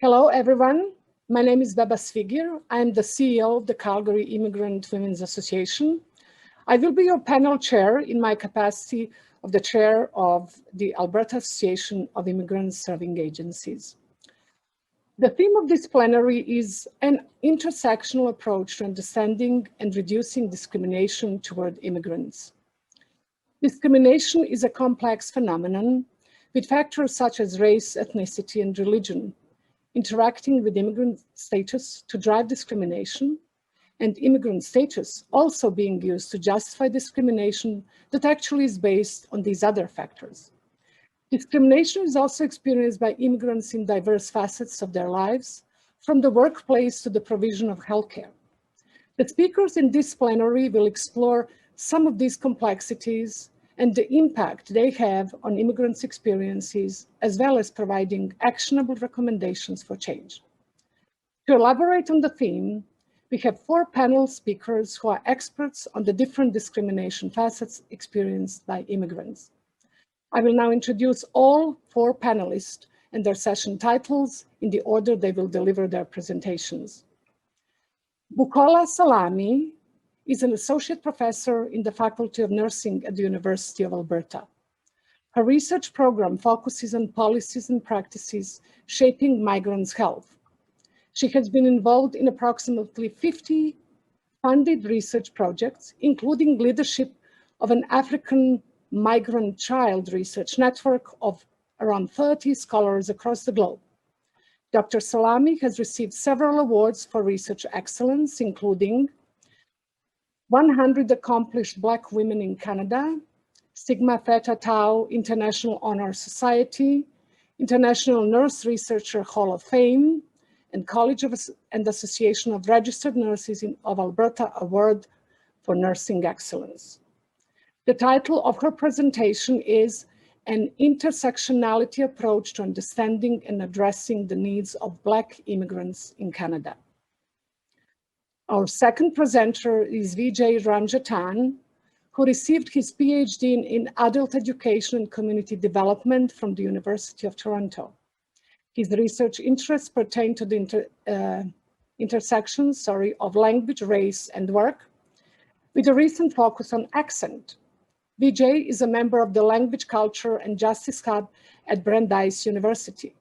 Hello, everyone. My name is Beba Svigir. I am the CEO of the Calgary Immigrant Women's Association. I will be your panel chair in my capacity of the chair of the Alberta Association of Immigrants Serving Agencies. The theme of this plenary is an intersectional approach to understanding and reducing discrimination toward immigrants. Discrimination is a complex phenomenon with factors such as race, ethnicity, and religion interacting with immigrant status to drive discrimination, and immigrant status also being used to justify discrimination that actually is based on these other factors. Discrimination is also experienced by immigrants in diverse facets of their lives, from the workplace to the provision of healthcare. The speakers in this plenary will explore some of these complexities and the impact they have on immigrants' experiences, as well as providing actionable recommendations for change. To elaborate on the theme, we have 4 panel speakers who are experts on the different discrimination facets experienced by immigrants. I will now introduce all 4 panelists and their session titles in the order they will deliver their presentations. Bukola Salami is an associate professor in the Faculty of Nursing at the University of Alberta. Her research program focuses on policies and practices shaping migrants' health. She has been involved in approximately 50 funded research projects, including leadership of an African migrant child research network of around 30 scholars across the globe. Dr. Salami has received several awards for research excellence, including 100 Accomplished Black Women in Canada, Sigma Theta Tau International Honor Society, International Nurse Researcher Hall of Fame, and College and Association of Registered Nurses of Alberta Award for Nursing Excellence. The title of her presentation is An Intersectionality Approach to Understanding and Addressing the Needs of Black Immigrants in Canada. Our second presenter is Vijay Ranjatan, who received his PhD in Adult Education and Community Development from the University of Toronto. His research interests pertain to the intersections of language, race, and work, with a recent focus on accent. Vijay is a member of the Language, Culture, and Justice Hub at Brandeis University.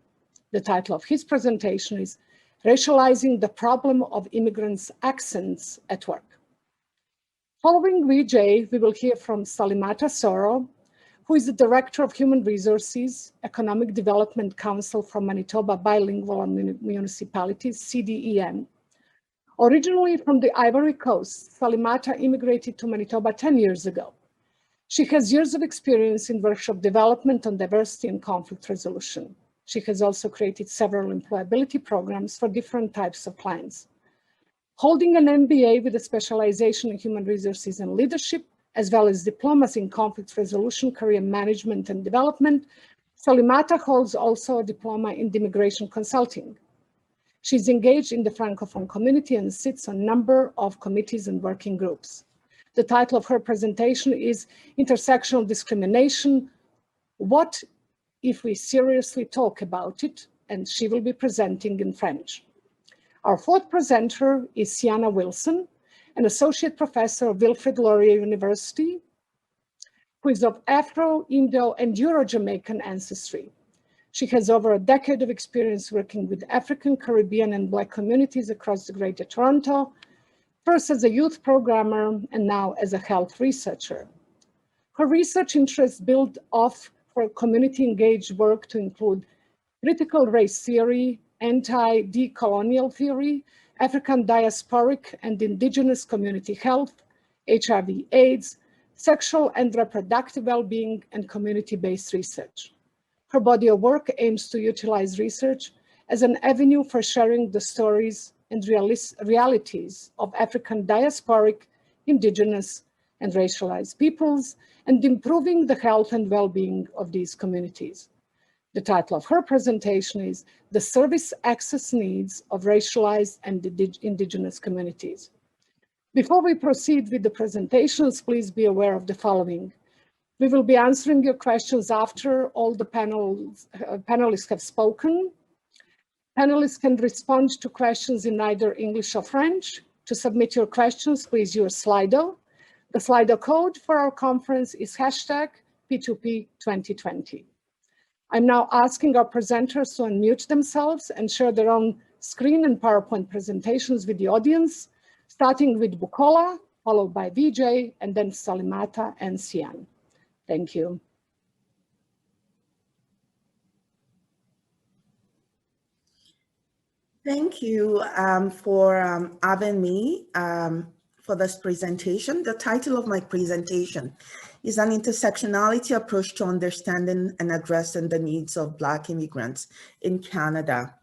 The title of his presentation is Racializing the Problem of Immigrants' Accents at Work. Following Vijay, we will hear from Salimata Soro, who is the Director of Human Resources, Economic Development Council from Manitoba Bilingual Municipalities, CDEM. Originally from the Ivory Coast, Salimata immigrated to Manitoba 10 years ago. She has years of experience in workshop development on diversity and conflict resolution. She has also created several employability programs for different types of clients. Holding an MBA with a specialization in human resources and leadership, as well as diplomas in conflict resolution, career management, and development, Salimata holds also a diploma in immigration consulting. She's engaged in the Francophone community and sits on a number of committees and working groups. The title of her presentation is Intersectional Discrimination, What if we seriously talk about it, and she will be presenting in French. Our 4th presenter is Siana Wilson, an associate professor of Wilfrid Laurier University, who is of Afro, Indo, and Euro-Jamaican ancestry. She has over a decade of experience working with African, Caribbean, and Black communities across the Greater Toronto, first as a youth programmer and now as a health researcher. Her research interests build off for community-engaged work to include critical race theory, anti-decolonial theory, African diasporic and indigenous community health, HIV/AIDS, sexual and reproductive well-being, and community-based research. Her body of work aims to utilize research as an avenue for sharing the stories and realities of African diasporic, indigenous, and racialized peoples, and improving the health and well-being of these communities. The title of her presentation is The Service Access Needs of Racialized and Indigenous Communities. Before we proceed with the presentations, please be aware of the following. We will be answering your questions after all the panelists have spoken. Panelists can respond to questions in either English or French. To submit your questions, please use Slido. The Slido code for our conference is hashtag P2P2020. I'm now asking our presenters to unmute themselves and share their own screen and PowerPoint presentations with the audience, starting with Bukola, followed by Vijay, and then Salimata and Sian. Thank you. Thank you for having me for this presentation. The title of my presentation is An Intersectionality Approach to Understanding and Addressing the Needs of Black Immigrants in Canada.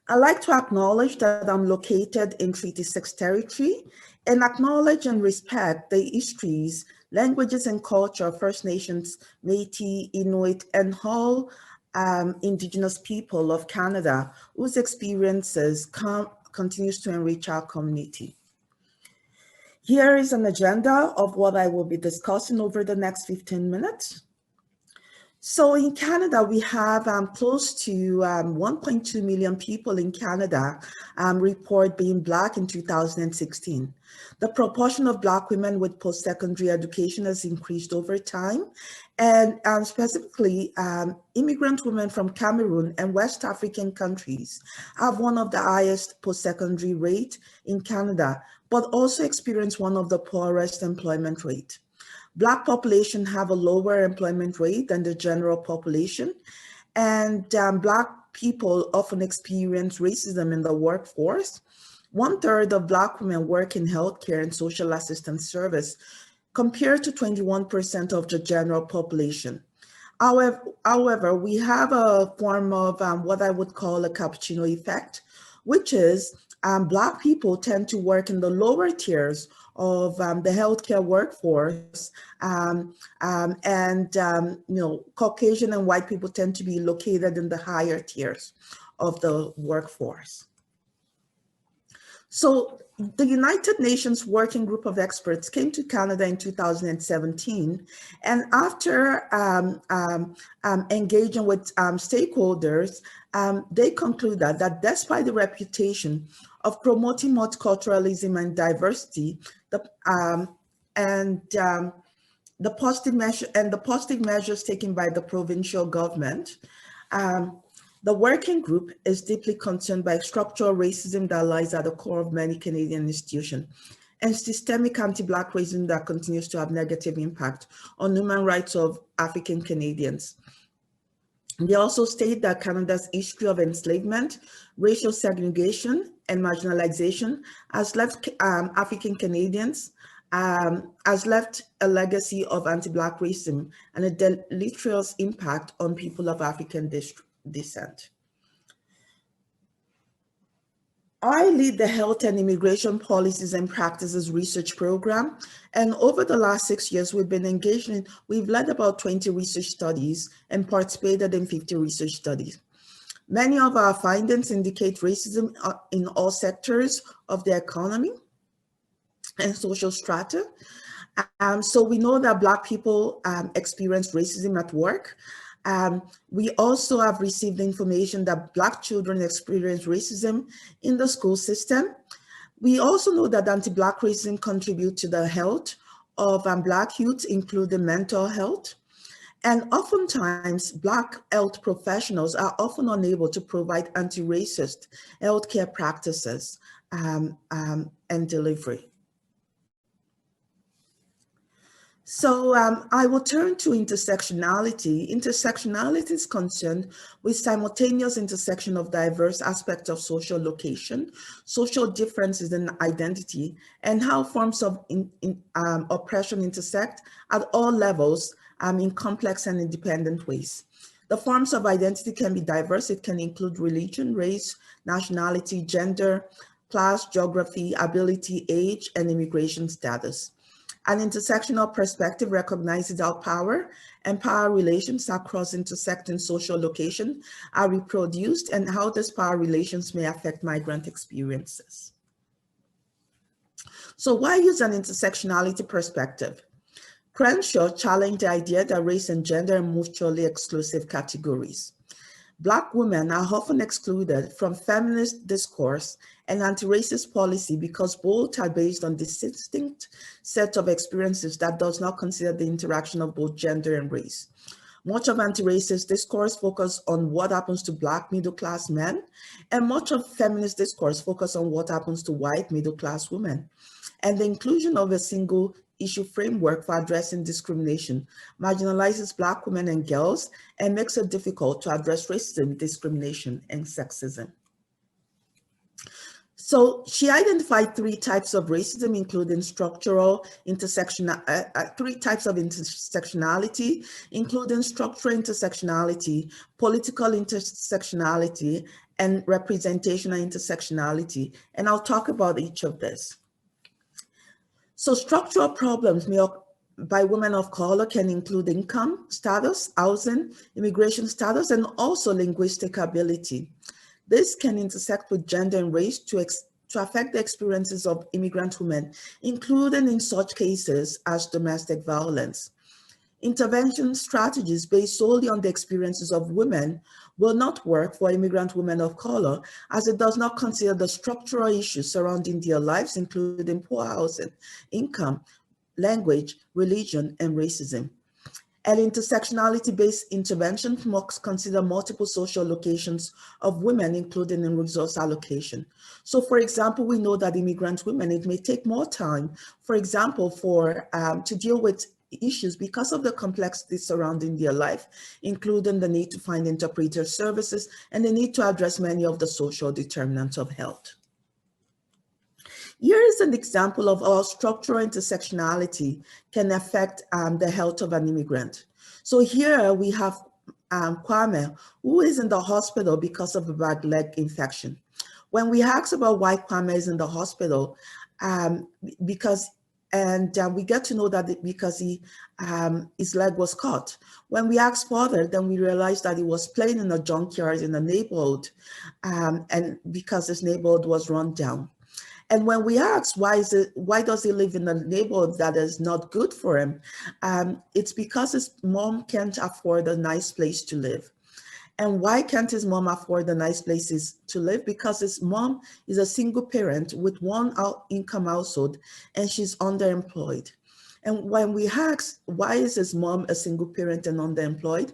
I'd like to acknowledge that I'm located in Treaty 6 territory and acknowledge and respect the histories, languages, and culture of First Nations, Métis, Inuit, and all Indigenous people of Canada whose experiences continues to enrich our community. Here is an agenda of what I will be discussing over the next 15 minutes. So in Canada, we have close to 1.2 million people in Canada report being Black in 2016. The proportion of Black women with post-secondary education has increased over time. And specifically, immigrant women from Cameroon and West African countries have one of the highest post-secondary rate in Canada, but also experience one of the poorest employment rate. Black population have a lower employment rate than the general population, and Black people often experience racism in the workforce. 1/3 of Black women work in healthcare and social assistance service, compared to 21% of the general population. However, we have a form of what I would call a cappuccino effect, which is Black people tend to work in the lower tiers of the healthcare workforce, Caucasian and white people tend to be located in the higher tiers of the workforce. So the United Nations Working Group of Experts came to Canada in 2017, and after engaging with stakeholders, they concluded that despite the reputation of promoting multiculturalism and diversity, the positive measures taken by the provincial government, the working group is deeply concerned by structural racism that lies at the core of many Canadian institutions and systemic anti-Black racism that continues to have negative impact on human rights of African Canadians. They also state that Canada's history of enslavement, racial segregation, and marginalization has left African Canadians, has left a legacy of anti-Black racism and a deleterious impact on people of African descent. I lead the Health and Immigration Policies and Practices Research Program, and over the last 6 years, we've led about 20 research studies and participated in 50 research studies. Many of our findings indicate racism in all sectors of the economy and social strata. So we know that Black people experience racism at work. We also have received information that Black children experience racism in the school system. We also know that anti-Black racism contributes to the health of Black youth, including mental health. And oftentimes, Black health professionals are often unable to provide anti-racist healthcare practices and delivery. So I will turn to intersectionality. Intersectionality is concerned with simultaneous intersection of diverse aspects of social location, social differences in identity, and how forms of oppression intersect at all levels in complex and independent ways. The forms of identity can be diverse. It can include religion, race, nationality, gender, class, geography, ability, age, and immigration status. An intersectional perspective recognizes how power and power relations across intersecting social location are reproduced and how these power relations may affect migrant experiences. So why use an intersectionality perspective? Crenshaw challenged the idea that race and gender are mutually exclusive categories. Black women are often excluded from feminist discourse and anti-racist policy because both are based on distinct set of experiences that does not consider the interaction of both gender and race. Much of anti-racist discourse focus on what happens to Black middle-class men, and much of feminist discourse focus on what happens to white middle-class women. And the inclusion of a single issue framework for addressing discrimination marginalizes Black women and girls and makes it difficult to address racism, discrimination, and sexism. So she identified three types of racism, including structural three types of intersectionality, including structural intersectionality, political intersectionality, and representational intersectionality. And I'll talk about each of this. So structural problems by women of color can include income status, housing, immigration status, and also linguistic ability. This can intersect with gender and race to affect the experiences of immigrant women, including in such cases as domestic violence. Intervention strategies based solely on the experiences of women will not work for immigrant women of color, as it does not consider the structural issues surrounding their lives, including poor housing, income, language, religion, and racism. An intersectionality-based intervention must consider multiple social locations of women, including in resource allocation. So for example, we know that immigrant women, it may take more time, for example, to deal with issues because of the complexities surrounding their life, including the need to find interpreter services and the need to address many of the social determinants of health. Here is an example of how structural intersectionality can affect the health of an immigrant. So here we have Kwame, who is in the hospital because of a bad leg infection. When we ask about why Kwame is in the hospital, we get to know that because his leg was cut. When we ask further, then we realize that he was playing in a junkyard in a neighborhood, and because his neighborhood was run down. And when we ask why does he live in a neighborhood that is not good for him, it's because his mom can't afford a nice place to live. And why can't his mom afford the nice places to live? Because his mom is a single parent with one income household, and she's underemployed. And when we ask, why is his mom a single parent and underemployed?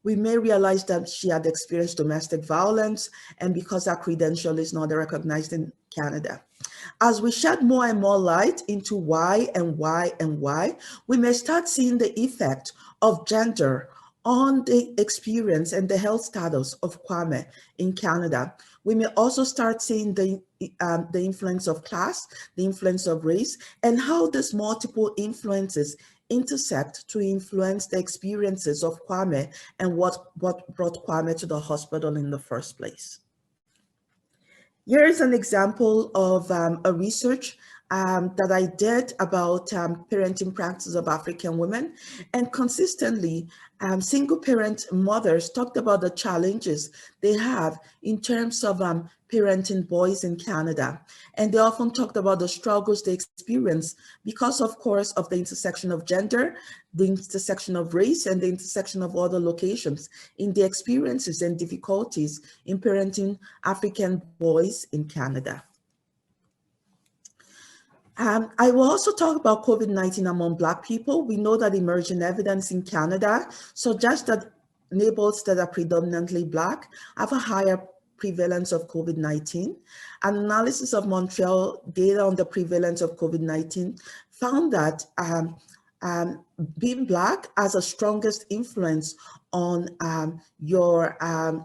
We may realize that she had experienced domestic violence, and because her credential is not recognized in Canada. As we shed more and more light into why, we may start seeing the effect of gender on the experience and the health status of Kwame in Canada. We may also start seeing the influence of class, the influence of race, and how these multiple influences intersect to influence the experiences of Kwame and what brought Kwame to the hospital in the first place. Here is an example of a research that I did about parenting practices of African women, and consistently single parent mothers talked about the challenges they have in terms of parenting boys in Canada. And they often talked about the struggles they experience because, of course, of the intersection of gender, the intersection of race, and the intersection of other locations in the experiences and difficulties in parenting African boys in Canada. I will also talk about COVID-19 among Black people. We know that emerging evidence in Canada suggests that neighborhoods that are predominantly Black have a higher prevalence of COVID-19. An analysis of Montreal data on the prevalence of COVID-19 found that being Black has the strongest influence on your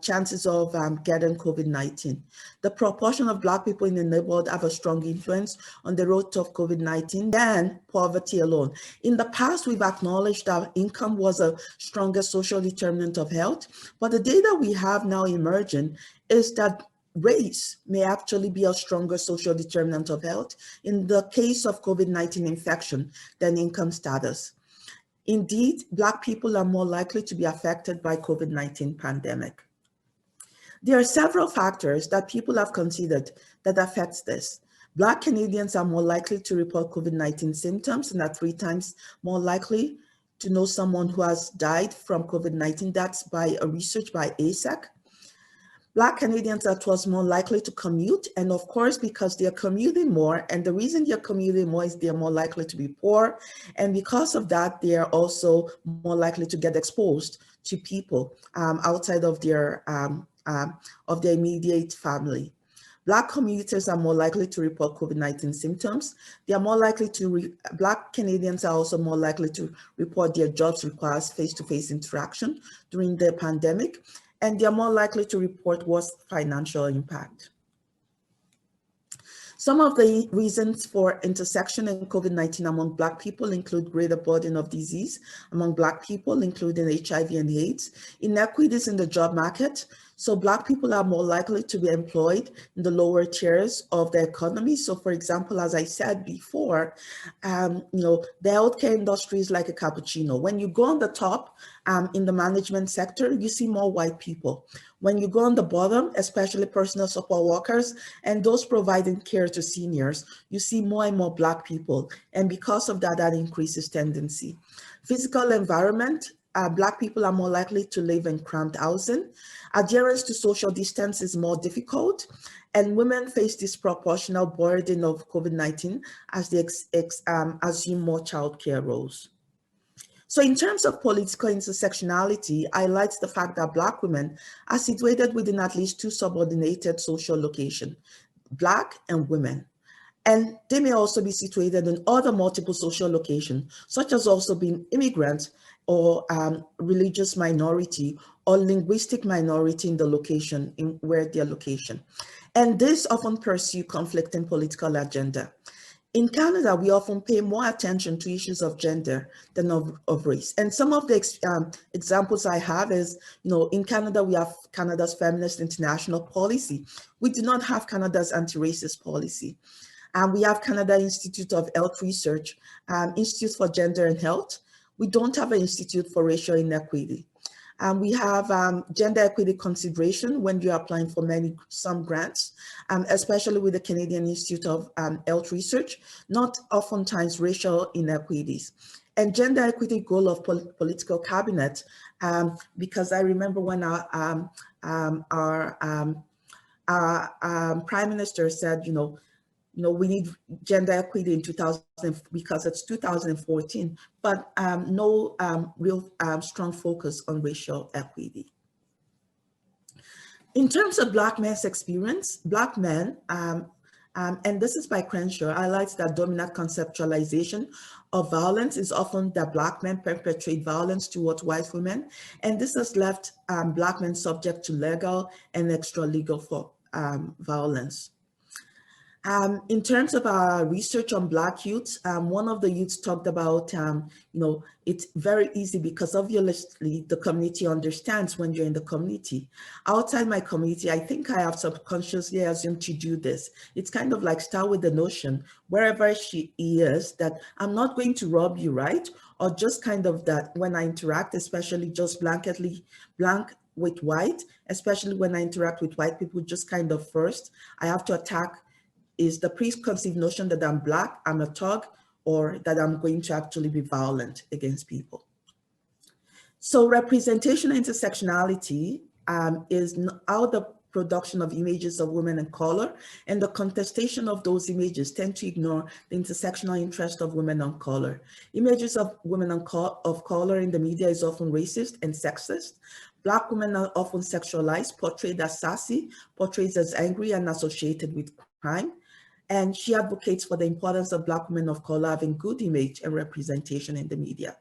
chances of getting COVID-19. The proportion of Black people in the neighborhood have a strong influence on the road to COVID-19 than poverty alone. In the past, we've acknowledged that income was a stronger social determinant of health, but the data we have now emerging is that race may actually be a stronger social determinant of health in the case of COVID-19 infection than income status. Indeed, Black people are more likely to be affected by COVID-19 pandemic. There are several factors that people have considered that affects this. Black Canadians are more likely to report COVID-19 symptoms and are 3 times more likely to know someone who has died from COVID-19. That's by a research by ASEC. Black Canadians are thus more likely to commute, and of course, because they're commuting more, and the reason they're commuting more is they're more likely to be poor, and because of that, they are also more likely to get exposed to people outside of their immediate family. Black commuters are more likely to report COVID-19 symptoms. They are more likely to, Black Canadians are also more likely to report their jobs requires face-to-face interaction during the pandemic, and they are more likely to report worse financial impact. Some of the reasons for intersection in COVID-19 among Black people include greater burden of disease among Black people, including HIV and AIDS, inequities in the job market. So Black people are more likely to be employed in the lower tiers of the economy. So for example, as I said before, the healthcare industry is like a cappuccino. When you go on the top in the management sector, you see more white people. When you go on the bottom, especially personal support workers and those providing care to seniors, you see more and more Black people. And because of that, that increases tendency. Physical environment, Black people are more likely to live in cramped housing. Adherence to social distance is more difficult, and women face disproportional burden of COVID-19 as they assume more childcare roles. So in terms of political intersectionality, highlights the fact that Black women are situated within at least two subordinated social locations, Black and women. And they may also be situated in other multiple social locations, such as also being immigrant or religious minority or linguistic minority in the location, in where their location. And this often pursue conflicting political agenda. In Canada, we often pay more attention to issues of gender than of race. And some of the examples I have is, in Canada, we have Canada's Feminist International Policy. We do not have Canada's anti-racist policy. We have Canada Institute of Health Research, Institute for Gender and Health. We don't have an Institute for Racial Inequity. We have gender equity consideration when you're applying for some grants, especially with the Canadian Institute of Health Research, not oftentimes racial inequities. And gender equity goal of political cabinet, because I remember when our Prime Minister said, we need gender equity in 2000 because it's 2014, but no real strong focus on racial equity. In terms of Black men's experience, Black men, and this is by Crenshaw, highlights that dominant conceptualization of violence is often that Black men perpetrate violence towards white women, and this has left Black men subject to legal and extra-legal violence. In terms of our research on Black youths, one of the youths talked about, it's very easy because obviously the community understands when you're in the community. Outside my community, I think I have subconsciously assumed to do this. It's kind of like start with the notion, wherever she is, that I'm not going to rob you, right? Or just kind of that when I interact, especially just blank with white, especially when I interact with white people, just kind of first, I have to attack is the preconceived notion that I'm Black, I'm a thug, or that I'm going to actually be violent against people. So representation intersectionality is how the production of images of women of color and the contestation of those images tend to ignore the intersectional interest of women of color. Images of women of color in the media is often racist and sexist. Black women are often sexualized, portrayed as sassy, portrayed as angry and associated with crime. And she advocates for the importance of Black women of color having good image and representation in the media.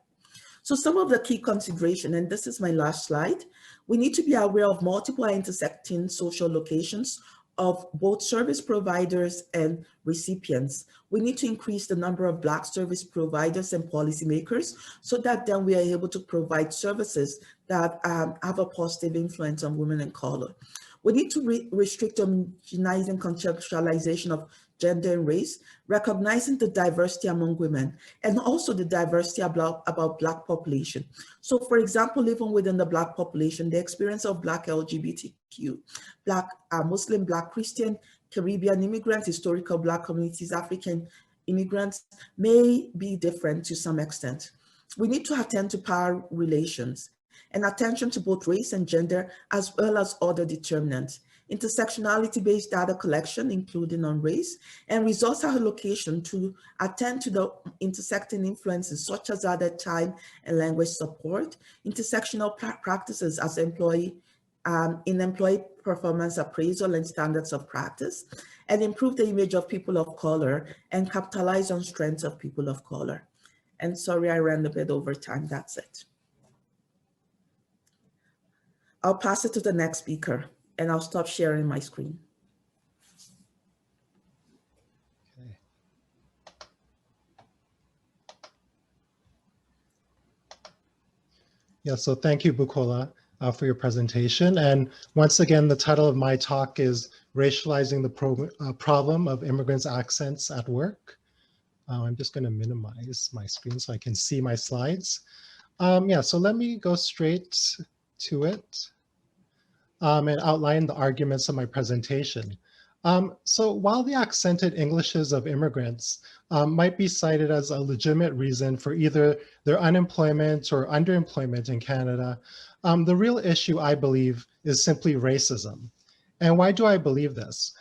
So some of the key consideration, and this is my last slide, we need to be aware of multiple intersecting social locations of both service providers and recipients. We need to increase the number of Black service providers and policymakers so that then we are able to provide services that have a positive influence on women of color. We need to restrict homogenizing conceptualization of gender and race, recognizing the diversity among women, and also the diversity about Black population. So for example, even within the Black population, the experience of Black LGBTQ, Black Muslim, Black Christian, Caribbean immigrants, historical Black communities, African immigrants may be different to some extent. We need to attend to power relations and attention to both race and gender, as well as other determinants. intersectionality-based data collection, including on race, and resource allocation to attend to the intersecting influences such as added time and language support, intersectional practices as employee performance appraisal and standards of practice, and improve the image of people of color and capitalize on strengths of people of color. And sorry, I ran a bit over time, that's it. I'll pass it to the next speaker and I'll stop sharing my screen. Okay. Yeah, so thank you, Bukola, for your presentation. And once again, the title of my talk is Racializing the Problem of Immigrants' Accents at Work. I'm just going to minimize my screen so I can see my slides. Yeah, so let me go straight to it and outline the arguments of my presentation. So while the accented Englishes of immigrants might be cited as a legitimate reason for either their unemployment or underemployment in Canada, the real issue, I believe, is simply racism. And why do I believe this?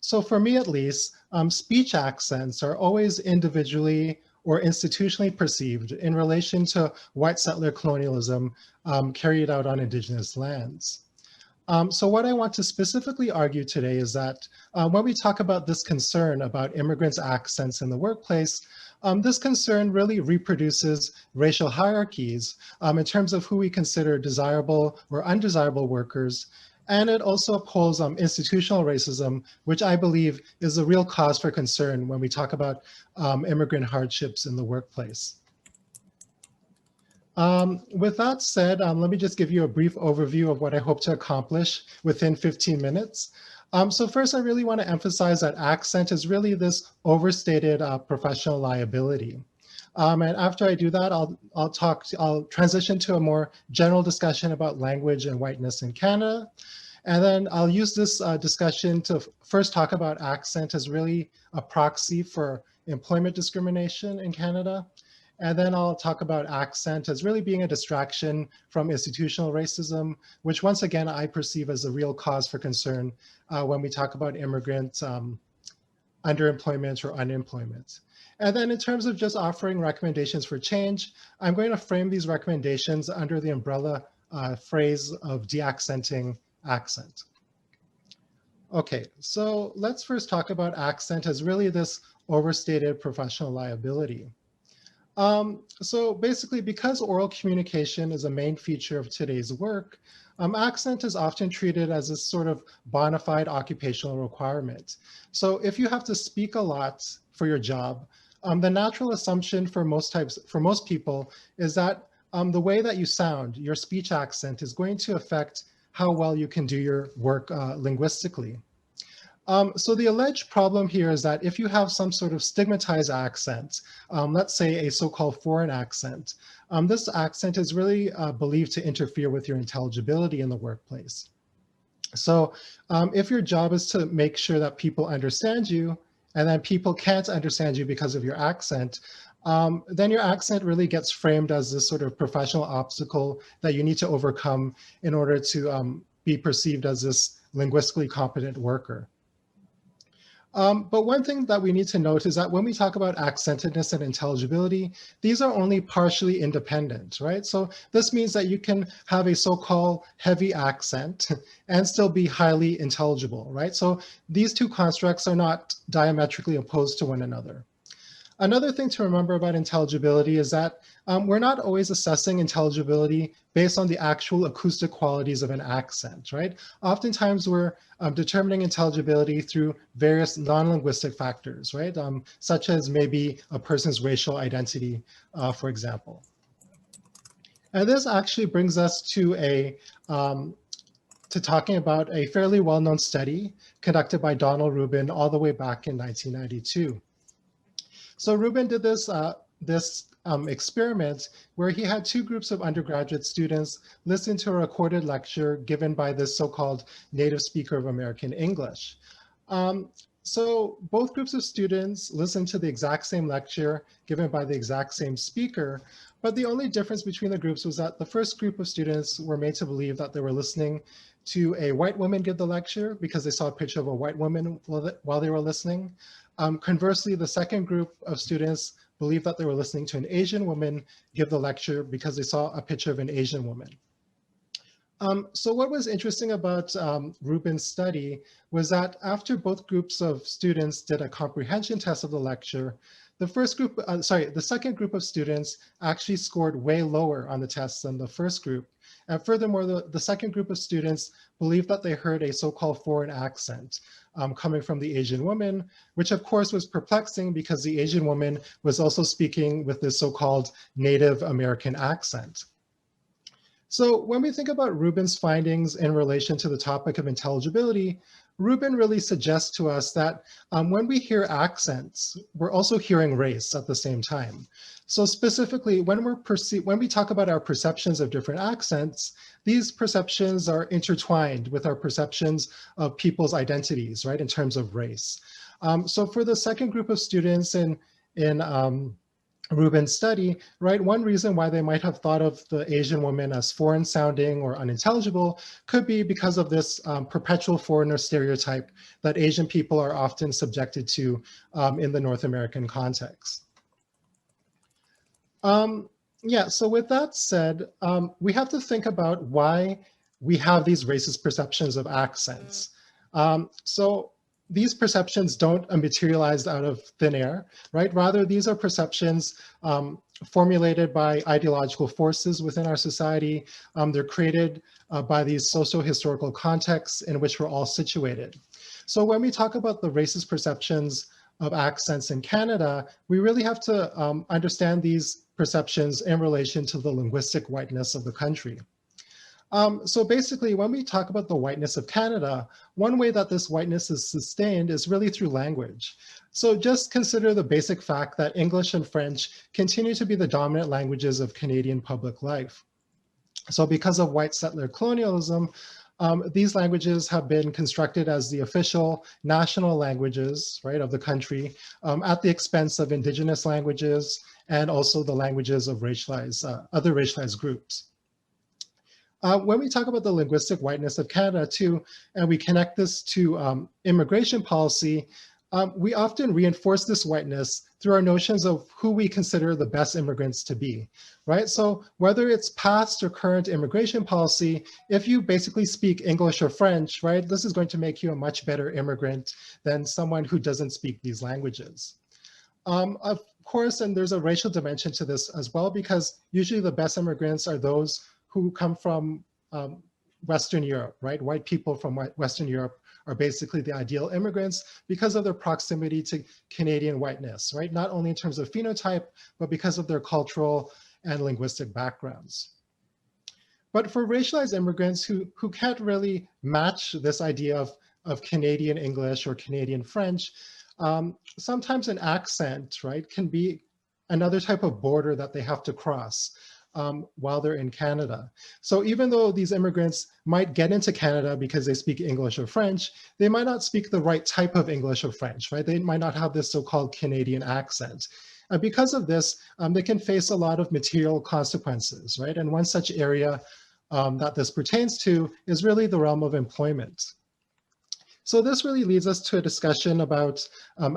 So for me, at least, speech accents are always individually or institutionally perceived in relation to white settler colonialism carried out on Indigenous lands. So what I want to specifically argue today is that when we talk about this concern about immigrants' accents in the workplace, this concern really reproduces racial hierarchies in terms of who we consider desirable or undesirable workers. And it also upholds institutional racism, which I believe is a real cause for concern when we talk about immigrant hardships in the workplace. With that said, let me just give you a brief overview of what I hope to accomplish within 15 minutes. So first, I really want to emphasize that accent is really this overstated professional liability. And after I do that, I'll transition to a more general discussion about language and whiteness in Canada. And then I'll use this discussion to first talk about accent as really a proxy for employment discrimination in Canada. And then I'll talk about accent as really being a distraction from institutional racism, which once again, I perceive as a real cause for concern when we talk about immigrant underemployment or unemployment. And then in terms of just offering recommendations for change, I'm going to frame these recommendations under the umbrella phrase of de-accenting accent. Okay, so let's first talk about accent as really this overstated professional liability. So basically, because oral communication is a main feature of today's work, accent is often treated as a sort of bona fide occupational requirement. So if you have to speak a lot for your job, the natural assumption for most people is that the way that you sound, your speech accent, is going to affect how well you can do your work linguistically. So the alleged problem here is that if you have some sort of stigmatized accent, let's say a so-called foreign accent, this accent is really believed to interfere with your intelligibility in the workplace. So if your job is to make sure that people understand you, and then people can't understand you because of your accent, then your accent really gets framed as this sort of professional obstacle that you need to overcome in order to be perceived as this linguistically competent worker. But one thing that we need to note is that when we talk about accentedness and intelligibility, these are only partially independent, right? So this means that you can have a so-called heavy accent and still be highly intelligible, right? So these two constructs are not diametrically opposed to one another. Another thing to remember about intelligibility is that we're not always assessing intelligibility based on the actual acoustic qualities of an accent, right? Oftentimes we're determining intelligibility through various non-linguistic factors, right? Such as maybe a person's racial identity, for example. And this actually brings us to talking about a fairly well-known study conducted by Donald Rubin all the way back in 1992. So Rubin did this experiment where he had two groups of undergraduate students listen to a recorded lecture given by this so-called native speaker of American English. So both groups of students listened to the exact same lecture given by the exact same speaker, but the only difference between the groups was that the first group of students were made to believe that they were listening to a white woman give the lecture because they saw a picture of a white woman while they were listening. Conversely, the second group of students believed that they were listening to an Asian woman give the lecture because they saw a picture of an Asian woman. So what was interesting about Rubin's study was that after both groups of students did a comprehension test of the lecture, the second group of students actually scored way lower on the test than the first group. And furthermore, the second group of students believed that they heard a so-called foreign accent coming from the Asian woman, which of course was perplexing because the Asian woman was also speaking with this so-called Native American accent. So when we think about Rubin's findings in relation to the topic of intelligibility, Rubin really suggests to us that when we hear accents, we're also hearing race at the same time. So specifically, when we talk about our perceptions of different accents, these perceptions are intertwined with our perceptions of people's identities, right, in terms of race. So for the second group of students in Rubin's study, right, one reason why they might have thought of the Asian woman as foreign sounding or unintelligible could be because of this perpetual foreigner stereotype that Asian people are often subjected to in the North American context. So with that said, we have to think about why we have these racist perceptions of accents. So these perceptions don't materialize out of thin air, right? Rather, these are perceptions formulated by ideological forces within our society. They're created by these socio-historical contexts in which we're all situated. So when we talk about the racist perceptions of accents in Canada, we really have to understand these perceptions in relation to the linguistic whiteness of the country. So basically, when we talk about the whiteness of Canada, one way that this whiteness is sustained is really through language. So just consider the basic fact that English and French continue to be the dominant languages of Canadian public life. So because of white settler colonialism, these languages have been constructed as the official national languages, right, of the country at the expense of Indigenous languages and also the languages of other racialized groups. When we talk about the linguistic whiteness of Canada too, and we connect this to immigration policy, we often reinforce this whiteness through our notions of who we consider the best immigrants to be, right? So whether it's past or current immigration policy, if you basically speak English or French, right, this is going to make you a much better immigrant than someone who doesn't speak these languages. Of course, and there's a racial dimension to this as well, because usually the best immigrants are those who come from Western Europe, right? White people from Western Europe are basically the ideal immigrants because of their proximity to Canadian whiteness, right? Not only in terms of phenotype, but because of their cultural and linguistic backgrounds. But for racialized immigrants who can't really match this idea of Canadian English or Canadian French, sometimes an accent, right, can be another type of border that they have to cross while they're in Canada. So even though these immigrants might get into Canada because they speak English or French, they might not speak the right type of English or French, right? They might not have this so-called Canadian accent. And because of this, they can face a lot of material consequences, right? And one such area that this pertains to is really the realm of employment. So this really leads us to a discussion about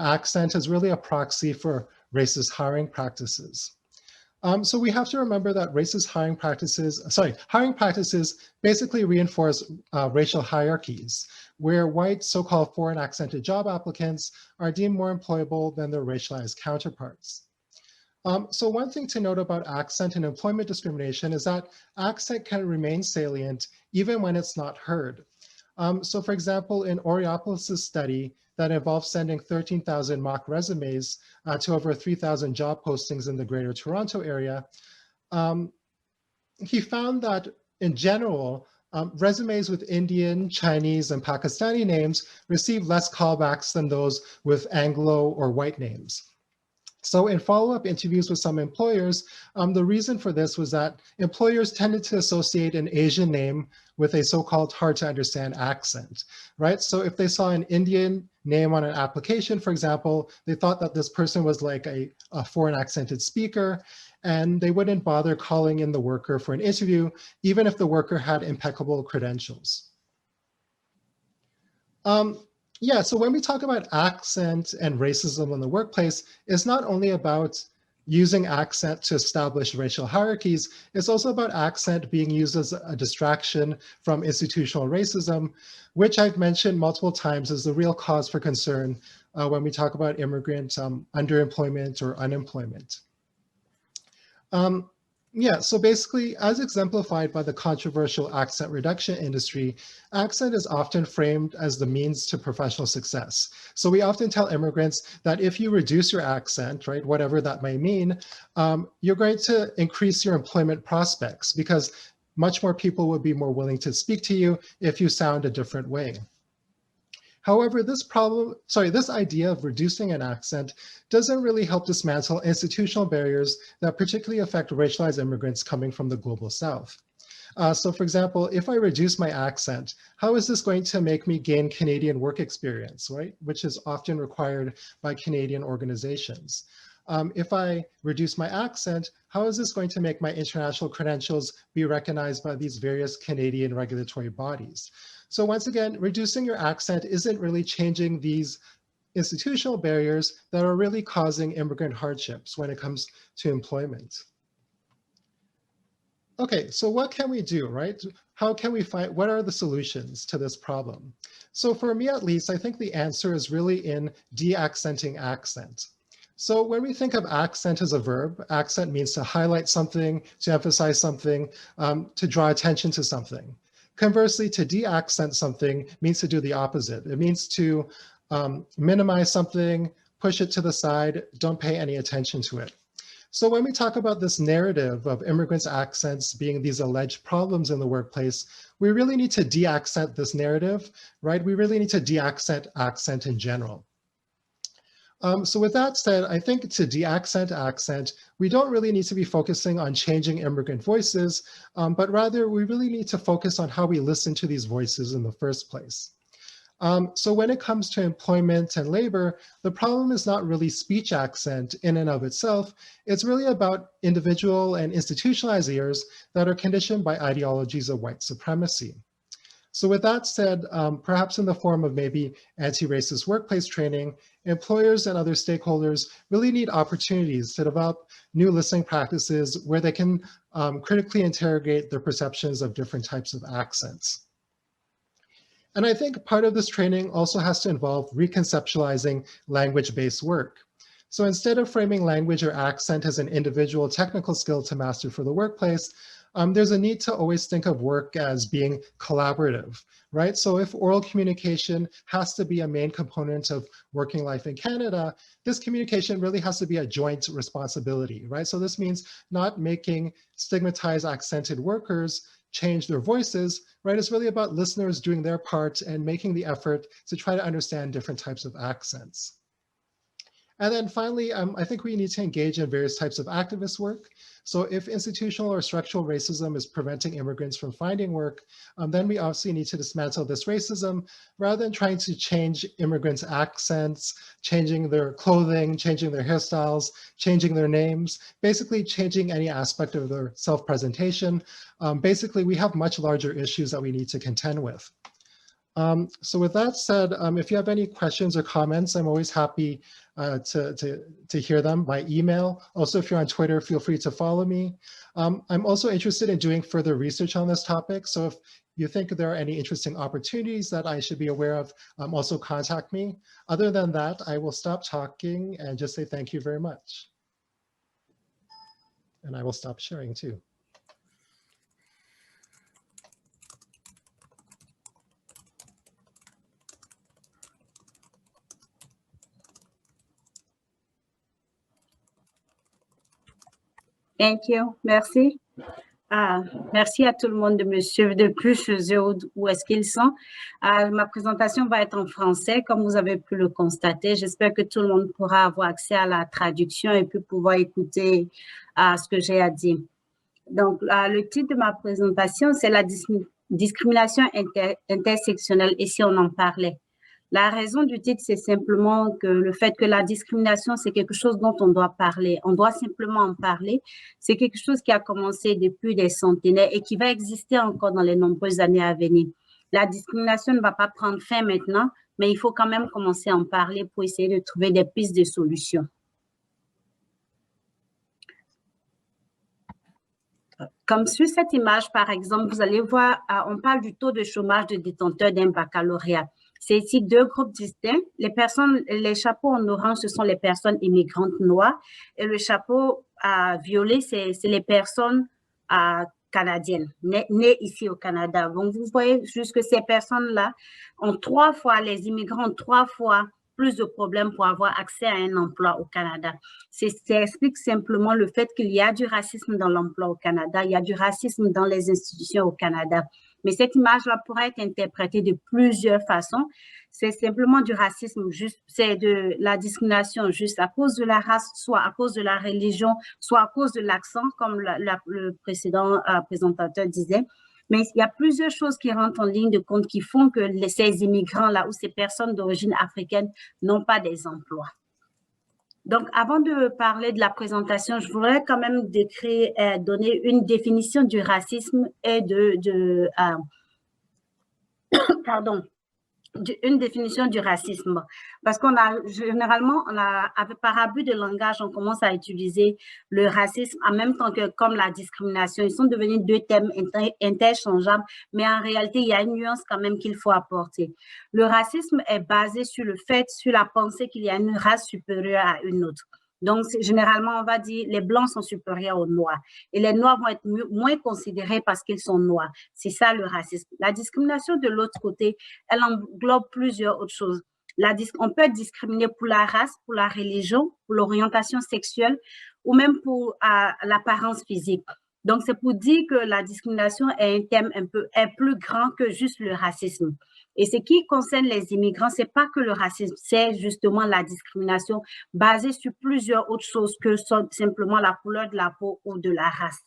accent as really a proxy for racist hiring practices. So we have to remember that racist hiring practices basically reinforce racial hierarchies, where white so-called foreign accented job applicants are deemed more employable than their racialized counterparts. So one thing to note about accent and employment discrimination is that accent can remain salient even when it's not heard. So for example, in Oriopolis' study that involved sending 13,000 mock resumes to over 3,000 job postings in the Greater Toronto area, he found that in general, resumes with Indian, Chinese, and Pakistani names received less callbacks than those with Anglo or white names. So in follow-up interviews with some employers, the reason for this was that employers tended to associate an Asian name with a so-called hard-to-understand accent, right? So if they saw an Indian name on an application, for example, they thought that this person was like a foreign accented speaker, and they wouldn't bother calling in the worker for an interview, even if the worker had impeccable credentials. Yeah, so when we talk about accent and racism in the workplace, it's not only about using accent to establish racial hierarchies, it's also about accent being used as a distraction from institutional racism, which I've mentioned multiple times is the real cause for concern when we talk about immigrant underemployment or unemployment. Yeah, so basically, as exemplified by the controversial accent reduction industry, accent is often framed as the means to professional success. So we often tell immigrants that if you reduce your accent, right, whatever that may mean, you're going to increase your employment prospects because much more people would be more willing to speak to you if you sound a different way. However, this idea of reducing an accent doesn't really help dismantle institutional barriers that particularly affect racialized immigrants coming from the global South. So for example, if I reduce my accent, how is this going to make me gain Canadian work experience, right? Which is often required by Canadian organizations. If I reduce my accent, how is this going to make my international credentials be recognized by these various Canadian regulatory bodies? So once again, reducing your accent isn't really changing these institutional barriers that are really causing immigrant hardships when it comes to employment. Okay, so what can we do, right? How can we find, what are the solutions to this problem? So for me at least, I think the answer is really in de-accenting accent. So when we think of accent as a verb, accent means to highlight something, to emphasize something, to draw attention to something. Conversely, to de-accent something means to do the opposite. It means to minimize something, push it to the side, don't pay any attention to it. So when we talk about this narrative of immigrants' accents being these alleged problems in the workplace, we really need to de-accent this narrative, right? We really need to de-accent accent in general. So with that said, I think to de-accent accent, we don't really need to be focusing on changing immigrant voices, but rather we really need to focus on how we listen to these voices in the first place. So when it comes to employment and labor, the problem is not really speech accent in and of itself. It's really about individual and institutionalized ears that are conditioned by ideologies of white supremacy. So with that said, perhaps in the form of maybe anti-racist workplace training, employers and other stakeholders really need opportunities to develop new listening practices where they can critically interrogate their perceptions of different types of accents. And I think part of this training also has to involve reconceptualizing language-based work. So instead of framing language or accent as an individual technical skill to master for the workplace, there's a need to always think of work as being collaborative, right? So if oral communication has to be a main component of working life in Canada, this communication really has to be a joint responsibility, right? So this means not making stigmatized accented workers change their voices, right? It's really about listeners doing their part and making the effort to try to understand different types of accents. And then finally, I think we need to engage in various types of activist work. So if institutional or structural racism is preventing immigrants from finding work, then we obviously need to dismantle this racism rather than trying to change immigrants' accents, changing their clothing, changing their hairstyles, changing their names, basically changing any aspect of their self-presentation. Basically, we have much larger issues that we need to contend with. So with that said, if you have any questions or comments, I'm always happy to hear them by email. Also, if you're on Twitter, feel free to follow me. I'm also interested in doing further research on this topic. So if you think there are any interesting opportunities that I should be aware of, also contact me. Other than that, I will stop talking and just say thank you very much. And I will stop sharing too. Thank you. Merci. Merci à tout le monde de me suivre de plus chez eux où est-ce qu'ils sont. Ma présentation va être en français, comme vous avez pu le constater. J'espère que tout le monde pourra avoir accès à la traduction et puis pouvoir écouter ce que j'ai à dire. Donc, le titre de ma présentation, c'est la discrimination intersectionnelle, et si on en parlait. La raison du titre, c'est simplement que le fait que la discrimination, c'est quelque chose dont on doit parler. On doit simplement en parler. C'est quelque chose qui a commencé depuis des centenaires et qui va exister encore dans les nombreuses années à venir. La discrimination ne va pas prendre fin maintenant, mais il faut quand même commencer à en parler pour essayer de trouver des pistes de solutions. Comme sur cette image, par exemple, vous allez voir, on parle du taux de chômage de détenteurs d'un baccalauréat. C'est ici deux groupes distincts. Les chapeaux en orange, ce sont les personnes immigrantes noires et le chapeau violet, c'est les personnes canadiennes, nées ici au Canada. Donc, vous voyez juste que ces personnes-là ont 3 fois, les immigrants ont 3 fois plus de problèmes pour avoir accès à un emploi au Canada. Ça explique simplement le fait qu'il y a du racisme dans l'emploi au Canada, il y a du racisme dans les institutions au Canada. Mais cette image-là pourrait être interprétée de plusieurs façons. C'est simplement du racisme juste, c'est de la discrimination juste à cause de la race, soit à cause de la religion, soit à cause de l'accent, comme le précédent présentateur disait. Mais il y a plusieurs choses qui rentrent en ligne de compte qui font que ces immigrants-là ou ces personnes d'origine africaine n'ont pas des emplois. Donc, avant de parler de la présentation, je voudrais quand même donner une définition du racisme et une définition du racisme. Parce qu'on a généralement, par abus de langage, on commence à utiliser le racisme en même temps que comme la discrimination. Ils sont devenus 2 thèmes interchangeables, mais en réalité, il y a une nuance quand même qu'il faut apporter. Le racisme est basé sur la pensée qu'il y a une race supérieure à une autre. Donc, généralement, on va dire les Blancs sont supérieurs aux Noirs et les Noirs vont être moins considérés parce qu'ils sont Noirs. C'est ça le racisme. La discrimination de l'autre côté, elle englobe plusieurs autres choses. On peut être discriminé pour la race, pour la religion, pour l'orientation sexuelle ou même pour l'apparence physique. Donc, c'est pour dire que la discrimination est un thème est plus grand que juste le racisme. Et ce qui concerne les immigrants, c'est pas que le racisme, c'est justement la discrimination basée sur plusieurs autres choses que simplement la couleur de la peau ou de la race.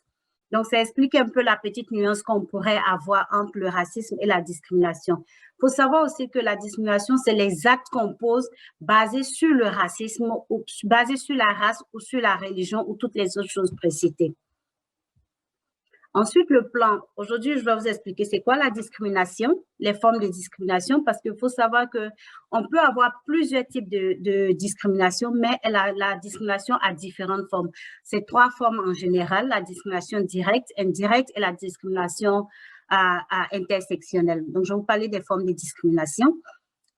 Donc, ça explique un peu la petite nuance qu'on pourrait avoir entre le racisme et la discrimination. Il faut savoir aussi que la discrimination, c'est les actes qu'on pose basés sur le racisme, ou basés sur la race ou sur la religion ou toutes les autres choses précitées. Ensuite, le plan. Aujourd'hui, je vais vous expliquer c'est quoi la discrimination, les formes de discrimination, parce qu'il faut savoir qu'on peut avoir plusieurs types de discrimination, mais la discrimination a différentes formes. C'est 3 formes en général, la discrimination directe, indirecte et la discrimination intersectionnelle. Donc, je vais vous parler des formes de discrimination.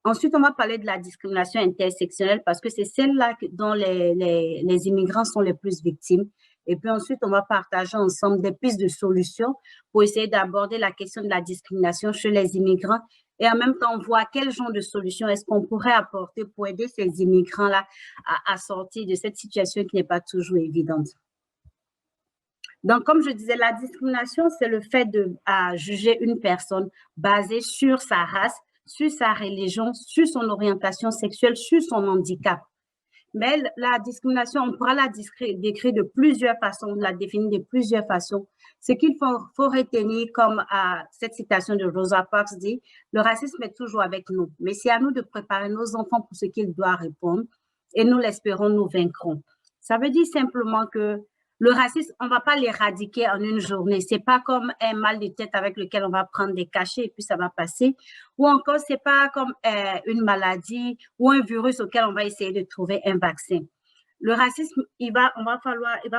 Ensuite, on va parler de la discrimination intersectionnelle parce que c'est celle-là dont les immigrants sont les plus victimes. Et puis ensuite, on va partager ensemble des pistes de solutions pour essayer d'aborder la question de la discrimination chez les immigrants et en même temps, voir quel genre de solutions est-ce qu'on pourrait apporter pour aider ces immigrants-là à sortir de cette situation qui n'est pas toujours évidente. Donc, comme je disais, la discrimination, c'est le fait de juger une personne basée sur sa race, sur sa religion, sur son orientation sexuelle, sur son handicap. Mais la discrimination, on pourra la décrire de plusieurs façons, la définir de plusieurs façons. Ce qu'il faut retenir, comme cette citation de Rosa Parks dit, le racisme est toujours avec nous, mais c'est à nous de préparer nos enfants pour ce qu'ils doivent répondre et nous l'espérons, nous vaincrons. Ça veut dire simplement que le racisme, on ne va pas l'éradiquer en une journée. Ce n'est pas comme un mal de tête avec lequel on va prendre des cachets et puis ça va passer. Ou encore, ce n'est pas comme une maladie ou un virus auquel on va essayer de trouver un vaccin. Le racisme, il va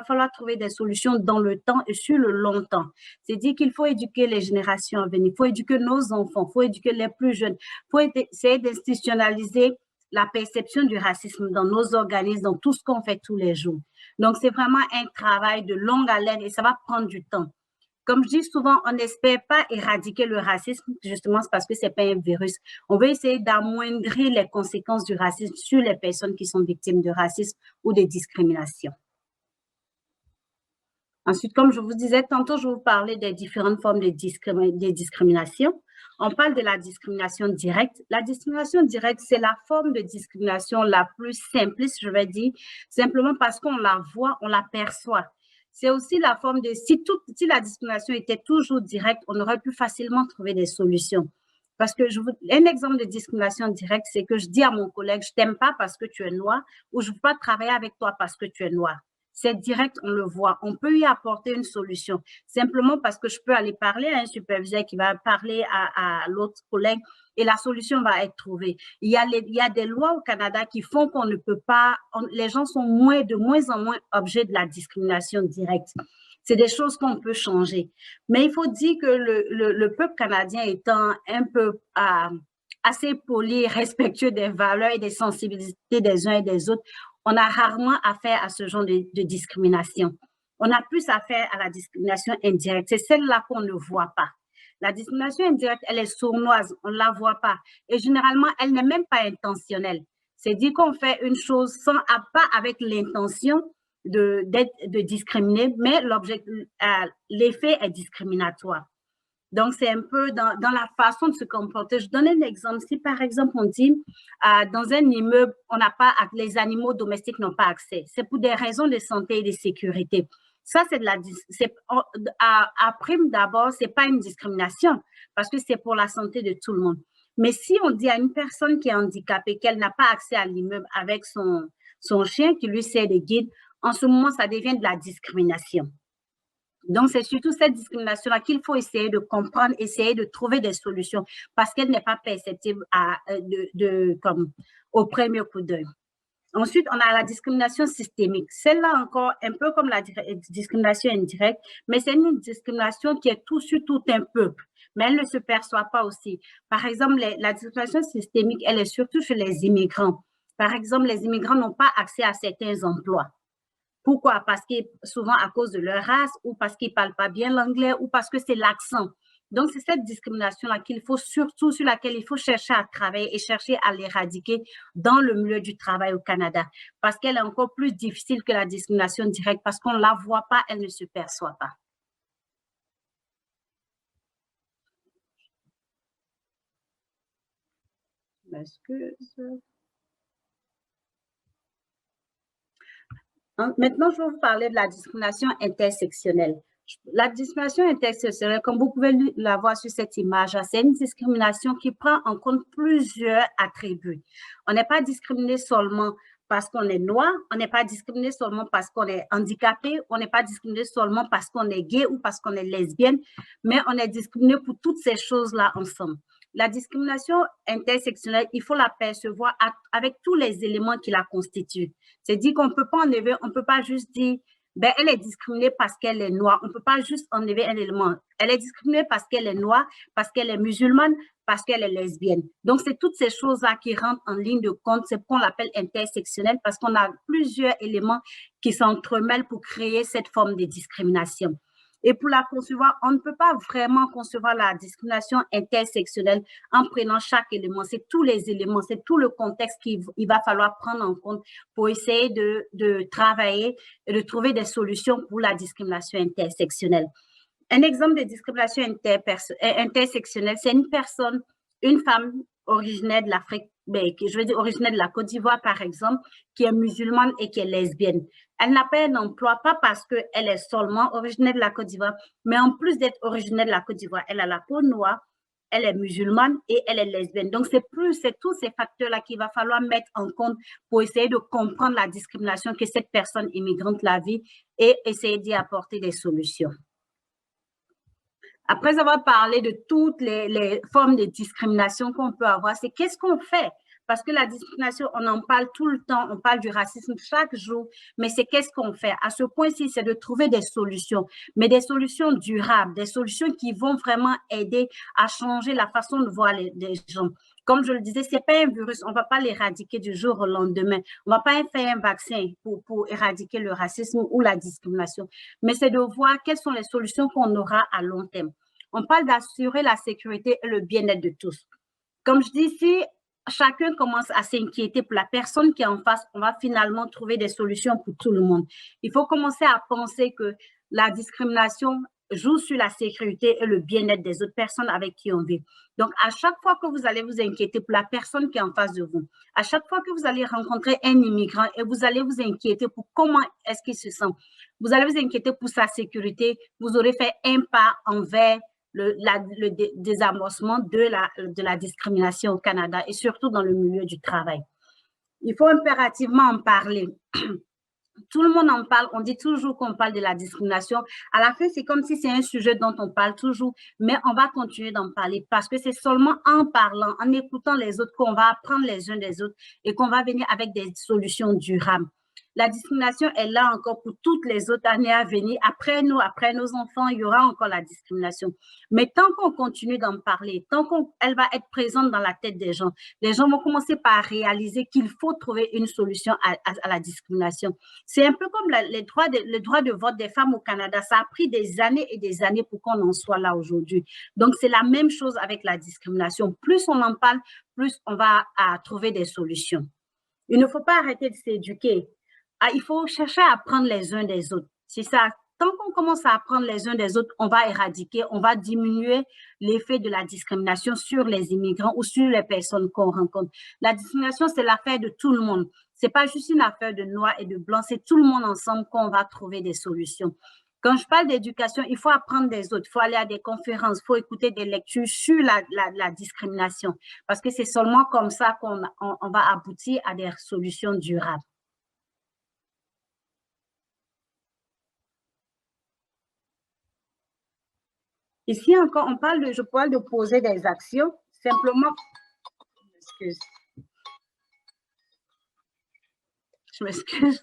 falloir trouver des solutions dans le temps et sur le long temps. C'est-à-dire qu'il faut éduquer les générations à venir, il faut éduquer nos enfants, il faut éduquer les plus jeunes, il faut essayer d'institutionnaliser la perception du racisme dans nos organismes, dans tout ce qu'on fait tous les jours. Donc, c'est vraiment un travail de longue haleine et ça va prendre du temps. Comme je dis souvent, on n'espère pas éradiquer le racisme, justement, c'est parce que ce n'est pas un virus. On veut essayer d'amoindrir les conséquences du racisme sur les personnes qui sont victimes de racisme ou de discrimination. Ensuite, comme je vous disais, tantôt, je vous parlais des différentes formes de discrimination. On parle de la discrimination directe. La discrimination directe, c'est la forme de discrimination la plus simpliste, je vais dire, simplement parce qu'on la voit, on la perçoit. C'est aussi la forme de, si la discrimination était toujours directe, on aurait pu facilement trouver des solutions. Parce que un exemple de discrimination directe, c'est que je dis à mon collègue, je t'aime pas parce que tu es noir, ou je ne veux pas travailler avec toi parce que tu es noir. c'est direct, on le voit. On peut y apporter une solution. Simplement parce que je peux aller parler à un superviseur qui va parler à l'autre collègue et la solution va être trouvée. Il y a des lois au Canada qui font qu'on ne peut pas, les gens sont de moins en moins objets de la discrimination directe. C'est des choses qu'on peut changer. Mais il faut dire que le peuple canadien étant un peu assez poli, respectueux des valeurs et des sensibilités des uns et des autres, on a rarement affaire à ce genre de discrimination. On a plus affaire à la discrimination indirecte. C'est celle-là qu'on ne voit pas. La discrimination indirecte, elle est sournoise, on ne la voit pas. Et généralement, elle n'est même pas intentionnelle. C'est dire qu'on fait une chose pas avec l'intention de discriminer, mais l'effet est discriminatoire. Donc, c'est un peu dans la façon de se comporter. Je donne un exemple. Si, par exemple, on dit dans un immeuble, les animaux domestiques n'ont pas accès. C'est pour des raisons de santé et de sécurité. Ça, à prime d'abord, ce n'est pas une discrimination parce que c'est pour la santé de tout le monde. Mais si on dit à une personne qui est handicapée qu'elle n'a pas accès à l'immeuble avec son chien qui lui sert de guide, en ce moment, ça devient de la discrimination. Donc, c'est surtout cette discrimination-là qu'il faut essayer de comprendre, essayer de trouver des solutions parce qu'elle n'est pas perceptible comme au premier coup d'œil. Ensuite, on a la discrimination systémique. Celle-là encore, un peu comme la discrimination indirecte, mais c'est une discrimination qui est sur tout un peuple, mais elle ne se perçoit pas aussi. Par exemple, la discrimination systémique, elle est surtout chez les immigrants. Par exemple, les immigrants n'ont pas accès à certains emplois. Pourquoi? Parce que souvent à cause de leur race ou parce qu'ils ne parlent pas bien l'anglais ou parce que c'est l'accent. Donc, c'est cette discrimination-là sur laquelle il faut chercher à travailler et chercher à l'éradiquer dans le milieu du travail au Canada. Parce qu'elle est encore plus difficile que la discrimination directe parce qu'on ne la voit pas, elle ne se perçoit pas. Maintenant, je vais vous parler de la discrimination intersectionnelle. La discrimination intersectionnelle, comme vous pouvez la voir sur cette image, c'est une discrimination qui prend en compte plusieurs attributs. On n'est pas discriminé seulement parce qu'on est noir, on n'est pas discriminé seulement parce qu'on est handicapé, on n'est pas discriminé seulement parce qu'on est gay ou parce qu'on est lesbienne, mais on est discriminé pour toutes ces choses-là ensemble. La discrimination intersectionnelle, il faut la percevoir avec tous les éléments qui la constituent. C'est-à-dire qu'on ne peut pas enlever, on ne peut pas juste dire, ben, elle est discriminée parce qu'elle est noire. On ne peut pas juste enlever un élément. Elle est discriminée parce qu'elle est noire, parce qu'elle est musulmane, parce qu'elle est lesbienne. Donc, c'est toutes ces choses-là qui rentrent en ligne de compte. C'est pourquoi on l'appelle intersectionnelle parce qu'on a plusieurs éléments qui s'entremêlent pour créer cette forme de discrimination. Et pour la concevoir, on ne peut pas vraiment concevoir la discrimination intersectionnelle en prenant chaque élément. C'est tous les éléments, c'est tout le contexte qu'il va falloir prendre en compte pour essayer de travailler et de trouver des solutions pour la discrimination intersectionnelle. Un exemple de discrimination intersectionnelle, c'est une femme originaire de l'Afrique, originaire de la Côte d'Ivoire, par exemple, qui est musulmane et qui est lesbienne. Elle n'a pas un emploi, pas parce qu'elle est seulement originaire de la Côte d'Ivoire, mais en plus d'être originaire de la Côte d'Ivoire, elle a la peau noire, elle est musulmane et elle est lesbienne. Donc, c'est tous ces facteurs-là qu'il va falloir mettre en compte pour essayer de comprendre la discrimination que cette personne immigrante la vit et essayer d'y apporter des solutions. Après avoir parlé de toutes les formes de discrimination qu'on peut avoir, c'est qu'est-ce qu'on fait? Parce que la discrimination, on en parle tout le temps, on parle du racisme chaque jour, mais c'est qu'est-ce qu'on fait? À ce point-ci, c'est de trouver des solutions, mais des solutions durables, des solutions qui vont vraiment aider à changer la façon de voir les gens. Comme je le disais, ce n'est pas un virus, on ne va pas l'éradiquer du jour au lendemain. On ne va pas faire un vaccin pour éradiquer le racisme ou la discrimination, mais c'est de voir quelles sont les solutions qu'on aura à long terme. On parle d'assurer la sécurité et le bien-être de tous. Comme je dis, si chacun commence à s'inquiéter pour la personne qui est en face, on va finalement trouver des solutions pour tout le monde. Il faut commencer à penser que la discrimination joue sur la sécurité et le bien-être des autres personnes avec qui on vit. Donc, à chaque fois que vous allez vous inquiéter pour la personne qui est en face de vous, à chaque fois que vous allez rencontrer un immigrant et vous allez vous inquiéter pour comment est-ce qu'il se sent, vous allez vous inquiéter pour sa sécurité, vous aurez fait un pas envers le désamorcement de la discrimination au Canada et surtout dans le milieu du travail. Il faut impérativement en parler. tout le monde en parle, on dit toujours qu'on parle de la discrimination. À la fin, c'est comme si c'est un sujet dont on parle toujours, mais on va continuer d'en parler parce que c'est seulement en parlant, en écoutant les autres qu'on va apprendre les uns des autres et qu'on va venir avec des solutions durables. La discrimination est là encore pour toutes les autres années à venir. Après nous, après nos enfants, il y aura encore la discrimination. Mais tant qu'on continue d'en parler, tant qu'elle va être présente dans la tête des gens, les gens vont commencer par réaliser qu'il faut trouver une solution à la discrimination. C'est un peu comme le droit de vote des femmes au Canada. Ça a pris des années et des années pour qu'on en soit là aujourd'hui. Donc, c'est la même chose avec la discrimination. Plus on en parle, plus on va trouver des solutions. Il ne faut pas arrêter de s'éduquer. Il faut chercher à apprendre les uns des autres. C'est ça. Tant qu'on commence à apprendre les uns des autres, on va éradiquer, on va diminuer l'effet de la discrimination sur les immigrants ou sur les personnes qu'on rencontre. La discrimination, c'est l'affaire de tout le monde. C'est pas juste une affaire de noirs et de blancs, c'est tout le monde ensemble qu'on va trouver des solutions. Quand je parle d'éducation, il faut apprendre des autres, il faut aller à des conférences, il faut écouter des lectures sur la discrimination, parce que c'est seulement comme ça qu'on va aboutir à des solutions durables. Ici encore, je parle de poser des actions, simplement, je m'excuse,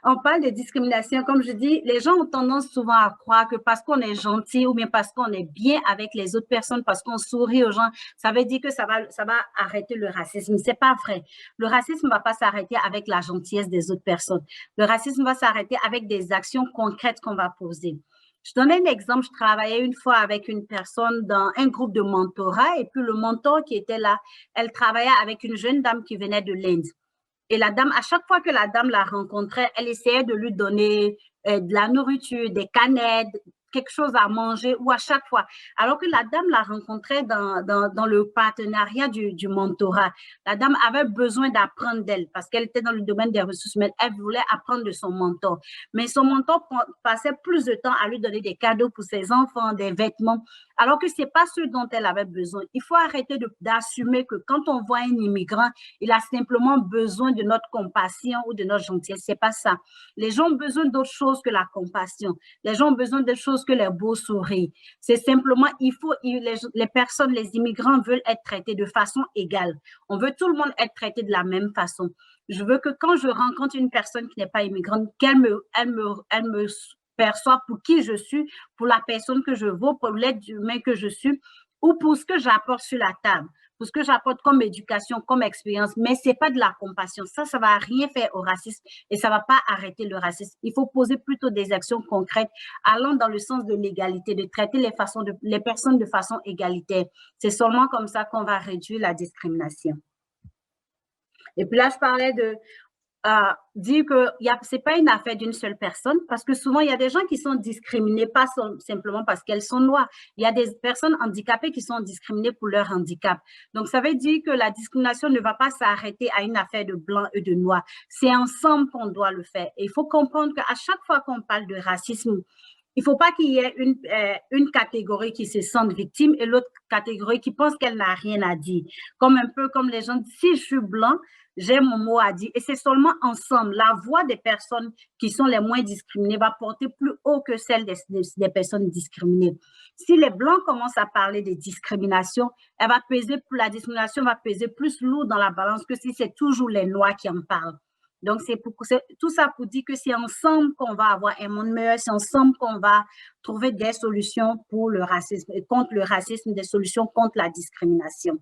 on parle de discrimination, comme je dis, les gens ont tendance souvent à croire que parce qu'on est gentil ou bien parce qu'on est bien avec les autres personnes, parce qu'on sourit aux gens, ça veut dire que ça va arrêter le racisme. C'est pas vrai. Le racisme ne va pas s'arrêter avec la gentillesse des autres personnes. Le racisme va s'arrêter avec des actions concrètes qu'on va poser. Je donne un exemple, je travaillais une fois avec une personne dans un groupe de mentorat et puis le mentor qui était là, elle travaillait avec une jeune dame qui venait de l'Inde. Et la dame, à chaque fois que la dame la rencontrait, elle essayait de lui donner de la nourriture, des canettes, quelque chose à manger ou à chaque fois. Alors que la dame la rencontrait dans le partenariat du mentorat. La dame avait besoin d'apprendre d'elle parce qu'elle était dans le domaine des ressources humaines. Elle voulait apprendre de son mentor. Mais son mentor passait plus de temps à lui donner des cadeaux pour ses enfants, des vêtements, alors que ce n'est pas ce dont elle avait besoin. Il faut arrêter d'assumer que quand on voit un immigrant, il a simplement besoin de notre compassion ou de notre gentillesse. Ce n'est pas ça. Les gens ont besoin d'autre chose que la compassion. Les gens ont besoin de choses que les beaux sourires. C'est simplement, les personnes, les immigrants veulent être traités de façon égale. On veut tout le monde être traité de la même façon. Je veux que quand je rencontre une personne qui n'est pas immigrante, elle me perçoit pour qui je suis, pour la personne que je vaux, pour l'être humain que je suis, ou pour ce que j'apporte sur la table, pour ce que j'apporte comme éducation, comme expérience, mais ce n'est pas de la compassion. Ça ne va rien faire au racisme et ça ne va pas arrêter le racisme. Il faut poser plutôt des actions concrètes allant dans le sens de l'égalité, de traiter les personnes de façon égalitaire. C'est seulement comme ça qu'on va réduire la discrimination. Et puis là, je parlais de dire que ce n'est pas une affaire d'une seule personne, parce que souvent, il y a des gens qui sont discriminés, pas simplement parce qu'elles sont noires. Il y a des personnes handicapées qui sont discriminées pour leur handicap. Donc, ça veut dire que la discrimination ne va pas s'arrêter à une affaire de blanc et de noir. C'est ensemble qu'on doit le faire. Et il faut comprendre qu'à chaque fois qu'on parle de racisme, il ne faut pas qu'il y ait une catégorie qui se sente victime et l'autre catégorie qui pense qu'elle n'a rien à dire. Comme un peu comme les gens disent, si je suis blanc, j'ai mon mot à dire. Et c'est seulement ensemble, la voix des personnes qui sont les moins discriminées va porter plus haut que celle des personnes discriminées. Si les Blancs commencent à parler de discrimination, la discrimination va peser plus lourd dans la balance que si c'est toujours les Noirs qui en parlent. Donc, c'est tout ça pour dire que c'est ensemble qu'on va avoir un monde meilleur, c'est ensemble qu'on va trouver des solutions pour le racisme, contre le racisme, des solutions contre la discrimination.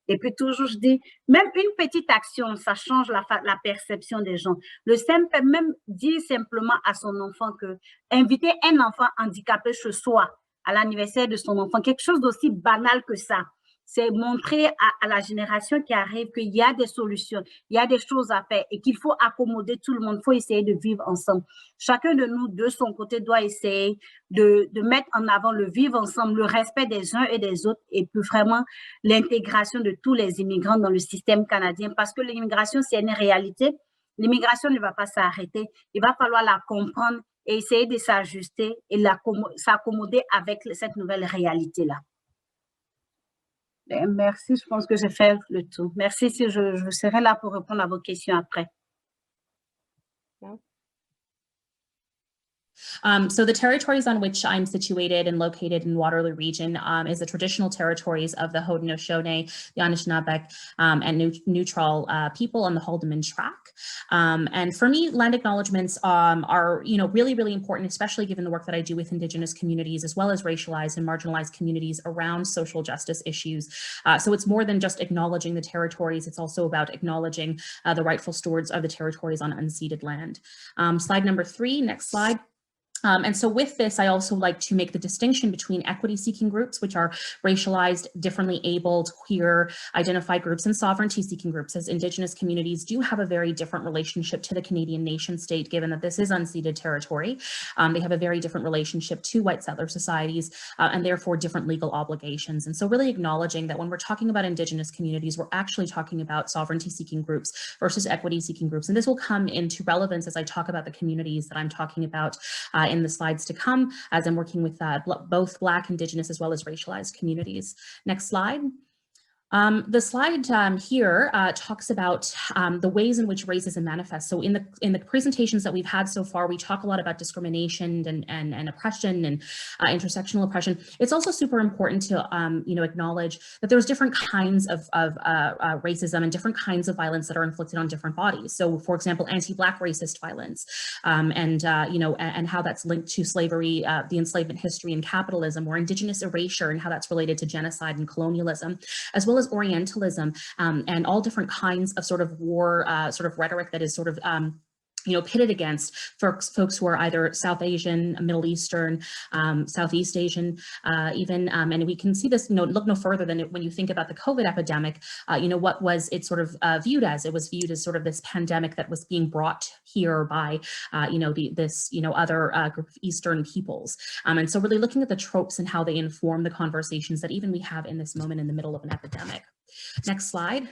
Et puis toujours, je dis, même une petite action, ça change la perception des gens. Même dire simplement à son enfant que inviter un enfant handicapé chez soi à l'anniversaire de son enfant, quelque chose d'aussi banal que ça, c'est montrer à la génération qui arrive qu'il y a des solutions, il y a des choses à faire et qu'il faut accommoder tout le monde, il faut essayer de vivre ensemble. Chacun de nous, de son côté, doit essayer de mettre en avant le vivre ensemble, le respect des uns et des autres et puis vraiment l'intégration de tous les immigrants dans le système canadien parce que l'immigration, c'est une réalité. L'immigration ne va pas s'arrêter. Il va falloir la comprendre et essayer de s'ajuster et s'accommoder avec cette nouvelle réalité-là. Merci, je pense que j'ai fait le tour. Merci, je serai là pour répondre à vos questions après. So the territories on which I'm situated and located in Waterloo region is the traditional territories of the Haudenosaunee, the Anishinaabe, and neutral people on the Haldimand Tract. And for me, land acknowledgements are, really, really important, especially given the work that I do with Indigenous communities, as well as racialized and marginalized communities around social justice issues. So it's more than just acknowledging the territories, it's also about acknowledging the rightful stewards of the territories on unceded land. Slide number 3, next slide. And so with this, I also like to make the distinction between equity-seeking groups, which are racialized, differently abled, queer, identified groups, and sovereignty-seeking groups, as Indigenous communities do have a very different relationship to the Canadian nation state, given that this is unceded territory. They have a very different relationship to white settler societies, and therefore different legal obligations. And so really acknowledging that when we're talking about Indigenous communities, we're actually talking about sovereignty-seeking groups versus equity-seeking groups. And this will come into relevance as I talk about the communities that I'm talking about in the slides to come, as I'm working with both Black, Indigenous, as well as racialized communities. Next slide. The slide here talks about the ways in which racism manifests. So in the presentations that we've had so far, we talk a lot about discrimination and oppression and intersectional oppression. It's also super important to acknowledge that there's different kinds of racism and different kinds of violence that are inflicted on different bodies. So, for example, anti-Black racist violence, and how that's linked to slavery, the enslavement history and capitalism, or Indigenous erasure and how that's related to genocide and colonialism, as well as Orientalism, and all different kinds of sort of war rhetoric that is sort of pitted against folks who are either South Asian, Middle Eastern, Southeast Asian, even, and we can see this, look no further than when you think about the COVID epidemic, what was it sort of viewed as? It was viewed as sort of this pandemic that was being brought here by, other group of Eastern peoples. And so really looking at the tropes and how they inform the conversations that even we have in this moment in the middle of an epidemic. Next slide.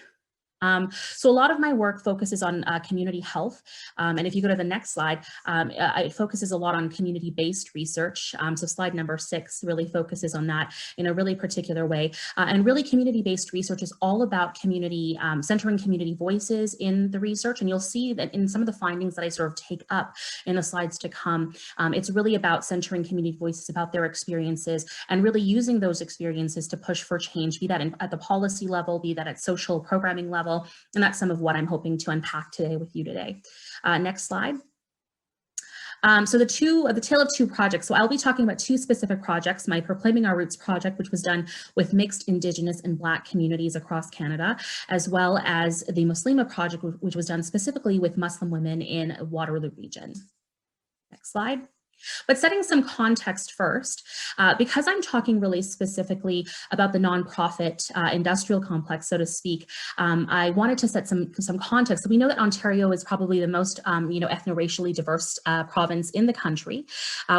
So a lot of my work focuses on community health, and if you go to the next slide, it focuses a lot on community-based research. So slide number 6 really focuses on that in a really particular way, and really community-based research is all about centering community voices in the research, and you'll see that in some of the findings that I sort of take up in the slides to come, it's really about centering community voices, about their experiences, and really using those experiences to push for change, be that at the policy level, be that at social programming level. And that's some of what I'm hoping to unpack today with you today. Next slide. So the tale of two projects. So I'll be talking about two specific projects, my Proclaiming Our Roots project, which was done with mixed Indigenous and Black communities across Canada, as well as the Muslima project, which was done specifically with Muslim women in Waterloo region. Next slide. But setting some context first, because I'm talking really specifically about the nonprofit industrial complex, so to speak, I wanted to set some context. So we know that Ontario is probably the most, ethno-racially diverse province in the country,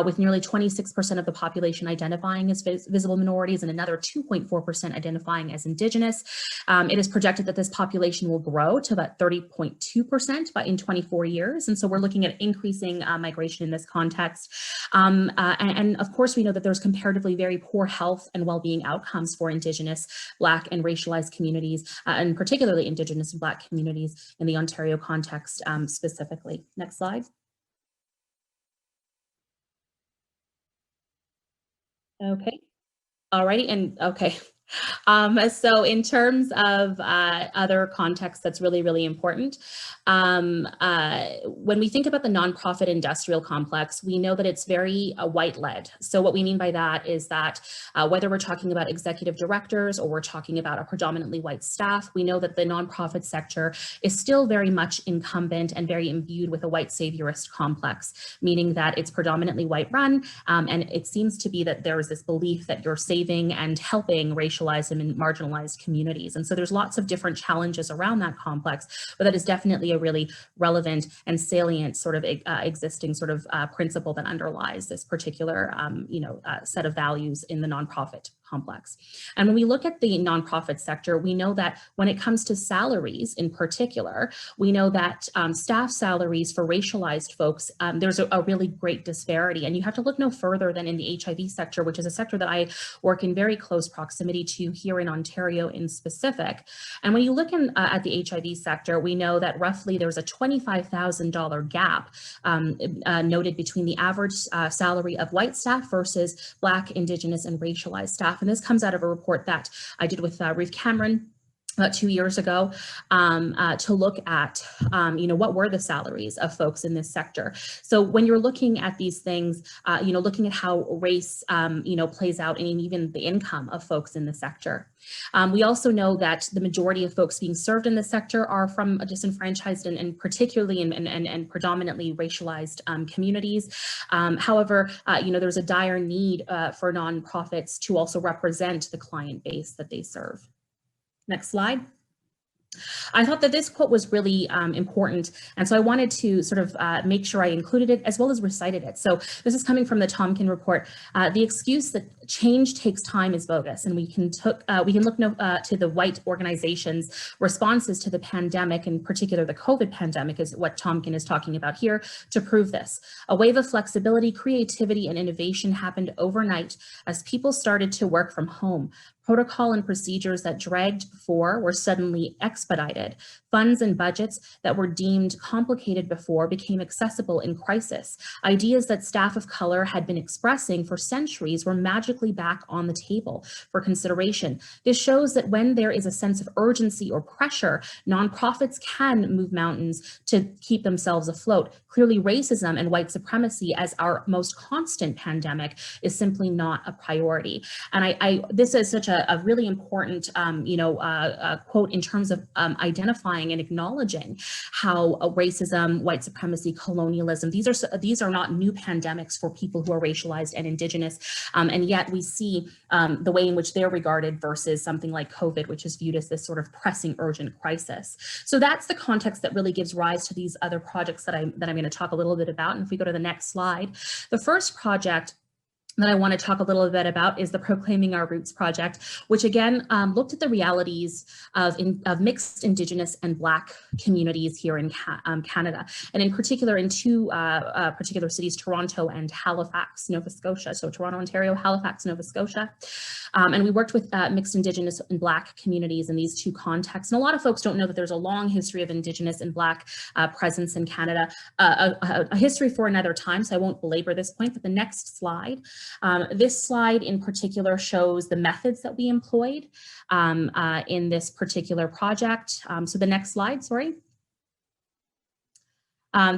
with nearly 26% of the population identifying as visible minorities and another 2.4% identifying as Indigenous. It is projected that this population will grow to about 30.2% in 24 years. And so we're looking at increasing migration in this context. And of course, we know that there's comparatively very poor health and well-being outcomes for Indigenous, Black, and racialized communities, and particularly Indigenous and Black communities in the Ontario context specifically. Next slide. Okay. Alrighty, and okay. So in terms of other contexts that's really, really important, when we think about the nonprofit industrial complex, we know that it's very white-led. So what we mean by that is that whether we're talking about executive directors or we're talking about a predominantly white staff, we know that the nonprofit sector is still very much incumbent and very imbued with a white saviorist complex, meaning that it's predominantly white-run, and it seems to be that there is this belief that you're saving and helping racialized and marginalized communities. And so there's lots of different challenges around that complex, but that is definitely a really relevant and salient sort of existing sort of principle that underlies this particular set of values in the nonprofit complex. And when we look at the nonprofit sector, we know that when it comes to salaries in particular, we know that staff salaries for racialized folks, there's a really great disparity. And you have to look no further than in the HIV sector, which is a sector that I work in very close proximity to here in Ontario in specific. And when you look at the HIV sector, we know that roughly there's a $25,000 gap noted between the average salary of white staff versus Black, Indigenous, and racialized staff. And this comes out of a report that I did with Ruth Cameron about 2 years ago to look at, what were the salaries of folks in this sector. So when you're looking at these things, looking at how race, plays out in even the income of folks in the sector. We also know that the majority of folks being served in this sector are from disenfranchised and particularly and predominantly racialized communities. However, there's a dire need for nonprofits to also represent the client base that they serve. Next slide. I thought that this quote was really important, and so I wanted to sort of make sure I included it as well as recited it. So this is coming from the Tomkin report. The excuse that change takes time is bogus, and we can look to the white organizations' responses to the pandemic, in particular the COVID pandemic is what Tomkin is talking about here, to prove this. A wave of flexibility, creativity, and innovation happened overnight as people started to work from home. Protocol and procedures that dragged before were suddenly expedited. Funds and budgets that were deemed complicated before became accessible in crisis. Ideas that staff of color had been expressing for centuries were magically back on the table for consideration. This shows that when there is a sense of urgency or pressure, nonprofits can move mountains to keep themselves afloat. Clearly, racism and white supremacy as our most constant pandemic is simply not a priority. And this is such a really important, quote in terms of identifying and acknowledging how racism, white supremacy, colonialism, these are not new pandemics for people who are racialized and Indigenous, and yet we see the way in which they're regarded versus something like COVID, which is viewed as this sort of pressing, urgent crisis. So that's the context that really gives rise to these other projects that I'm going to talk a little bit about. And if we go to the next slide, the first project that I want to talk a little bit about is the Proclaiming Our Roots project, which again looked at the realities of mixed Indigenous and Black communities here in Canada, and in particular in two particular cities, Toronto and Halifax, Nova Scotia. So Toronto, Ontario, Halifax, Nova Scotia. And we worked with mixed Indigenous and Black communities in these two contexts. And a lot of folks don't know that there's a long history of Indigenous and Black presence in Canada, a history for another time, so I won't belabor this point, but the next slide. This slide in particular shows the methods that we employed in this particular project. So the next slide, sorry.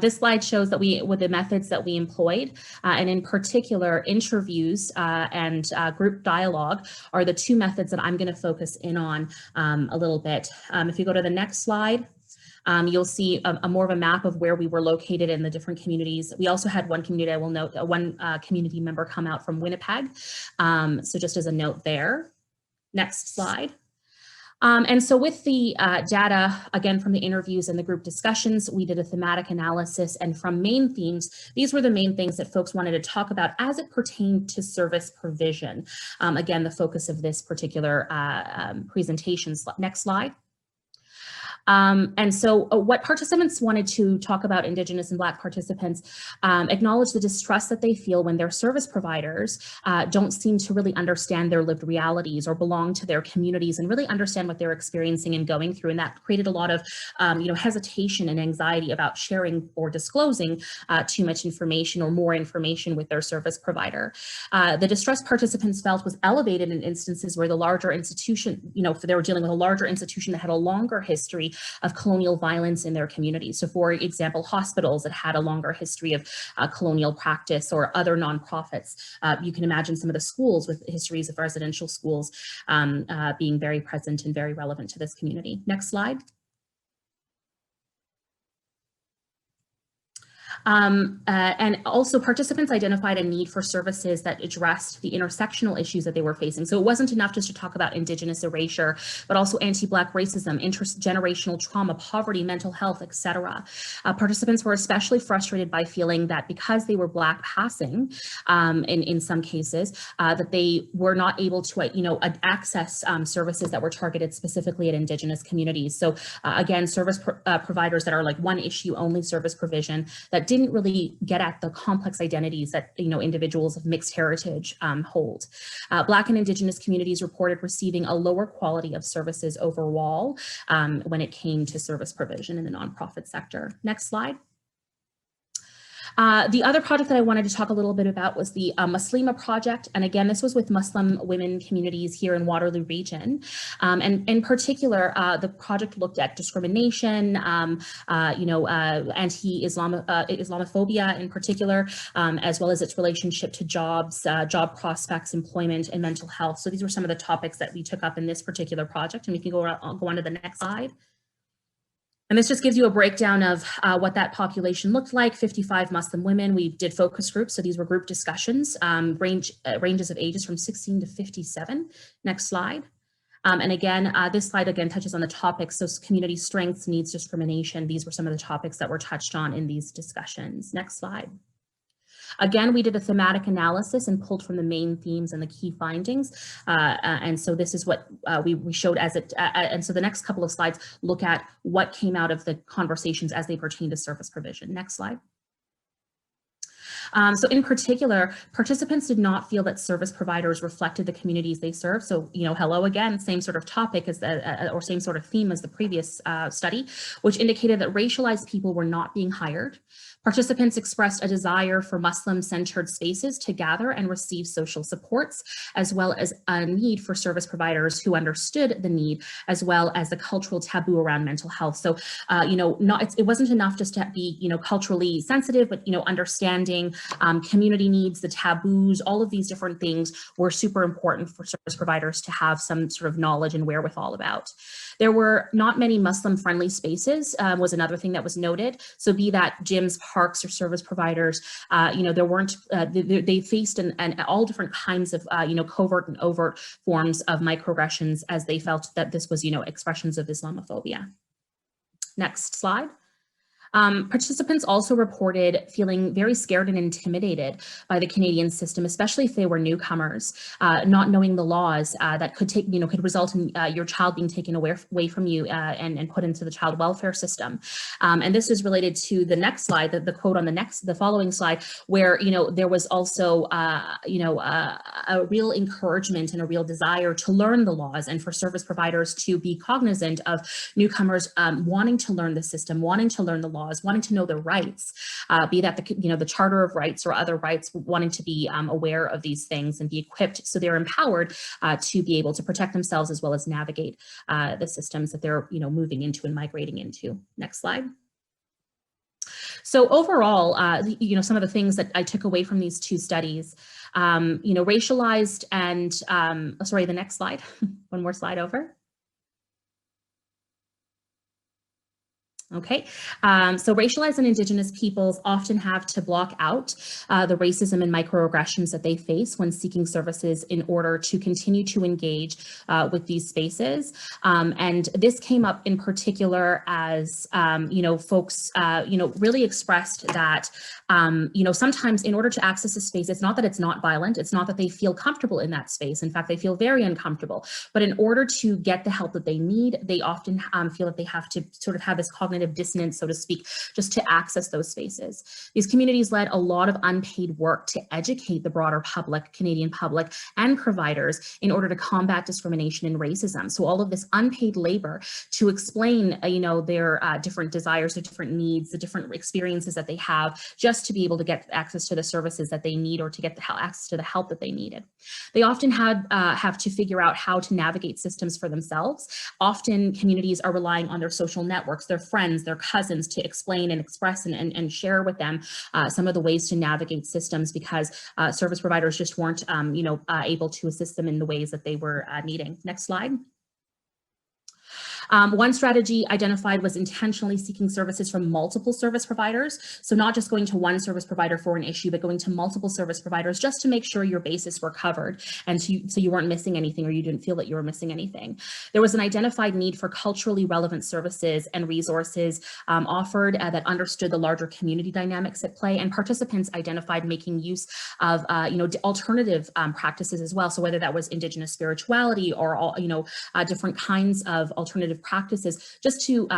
This slide shows that the methods that we employed, and in particular interviews and group dialogue are the two methods that I'm going to focus in on a little bit. If you go to the next slide, you'll see a more of a map of where we were located in the different communities. We also had one community, I will note, one community member come out from Winnipeg. So just as a note there. Next slide. And so with the data, again, from the interviews and the group discussions, we did a thematic analysis, and from main themes, these were the main things that folks wanted to talk about as it pertained to service provision. Again, the focus of this particular presentation. Next slide. And so what participants wanted to talk about, Indigenous and Black participants, acknowledge the distrust that they feel when their service providers don't seem to really understand their lived realities or belong to their communities and really understand what they're experiencing and going through. And that created a lot of hesitation and anxiety about sharing or disclosing too much information or more information with their service provider. The distress participants felt was elevated in instances where the larger institution, they were dealing with a larger institution that had a longer history of colonial violence in their community. So for example, hospitals that had a longer history of colonial practice, or other nonprofits. You can imagine some of the schools with histories of residential schools being very present and very relevant to this community. Next slide. And also participants identified a need for services that addressed the intersectional issues that they were facing. So it wasn't enough just to talk about Indigenous erasure, but also anti-Black racism, intergenerational trauma, poverty, mental health, etc. Participants were especially frustrated by feeling that because they were Black passing, in some cases, that they were not able to, access services that were targeted specifically at Indigenous communities. So again, service providers that are like one issue only service provision that didn't really get at the complex identities that individuals of mixed heritage hold. Black and Indigenous communities reported receiving a lower quality of services overall when it came to service provision in the nonprofit sector. Next slide. The other project that I wanted to talk a little bit about was the Muslima project. And again, this was with Muslim women communities here in Waterloo region. And in particular, the project looked at discrimination, Islamophobia in particular, as well as its relationship to jobs, job prospects, employment, and mental health. So these were some of the topics that we took up in this particular project. And we can go on to the next slide. And this just gives you a breakdown of what that population looked like. 55 Muslim women. We did focus groups, so these were group discussions, ranges of ages from 16 to 57. Next slide. And again, this slide again touches on the topics, so community strengths, needs, discrimination. These were some of the topics that were touched on in these discussions. Next slide. Again, we did a thematic analysis and pulled from the main themes and the key findings. And so this is what we showed as it, and so the next couple of slides look at what came out of the conversations as they pertain to service provision. Next slide. So in particular, participants did not feel that service providers reflected the communities they serve. So, hello again, same sort of topic as or same sort of theme as the previous study, which indicated that racialized people were not being hired. Participants expressed a desire for Muslim-centered spaces to gather and receive social supports, as well as a need for service providers who understood the need, as well as the cultural taboo around mental health. So, it wasn't enough just to be, culturally sensitive, but, understanding community needs, the taboos, all of these different things were super important for service providers to have some sort of knowledge and wherewithal about. There were not many Muslim-friendly spaces, was another thing that was noted. So be that gyms, parks, or service providers, there weren't, they faced all different kinds of, covert and overt forms of microaggressions as they felt that this was, expressions of Islamophobia. Next slide. Participants also reported feeling very scared and intimidated by the Canadian system, especially if they were newcomers, not knowing the laws that could result in your child being taken away from you and put into the child welfare system. And this is related to the next slide, the quote on the following slide, where there was also a real encouragement and a real desire to learn the laws, and for service providers to be cognizant of newcomers wanting to learn the system, wanting to learn the laws, wanting to know their rights, be that the Charter of Rights or other rights, wanting to be aware of these things and be equipped so they're empowered to be able to protect themselves as well as navigate the systems that they're moving into and migrating into. Next slide. So overall, some of the things that I took away from these two studies, racialized and, sorry, the next slide, one more slide over. Okay, so racialized and Indigenous peoples often have to block out the racism and microaggressions that they face when seeking services in order to continue to engage with these spaces. And this came up in particular as, folks, really expressed that, sometimes in order to access a space, it's not that it's not violent, it's not that they feel comfortable in that space. In fact, they feel very uncomfortable. But in order to get the help that they need, they often feel that they have to sort of have this cognitive dissonance, so to speak, just to access those spaces. These communities led a lot of unpaid work to educate the broader public, Canadian public, and providers in order to combat discrimination and racism. So all of this unpaid labor to explain, their different desires, their different needs, the different experiences that they have, just to be able to get access to the services that they need or to get access to the help that they needed. They often have to figure out how to navigate systems for themselves. Often communities are relying on their social networks, their friends, their cousins, to explain and express and share with them some of the ways to navigate systems, because service providers just weren't able to assist them in the ways that they were needing. Next slide. One strategy identified was intentionally seeking services from multiple service providers. So not just going to one service provider for an issue, but going to multiple service providers just to make sure your bases were covered and so you weren't missing anything or you didn't feel that you were missing anything. There was an identified need for culturally relevant services and resources offered that understood the larger community dynamics at play, and participants identified making use of alternative practices as well. So whether that was Indigenous spirituality or different kinds of alternative practices, just to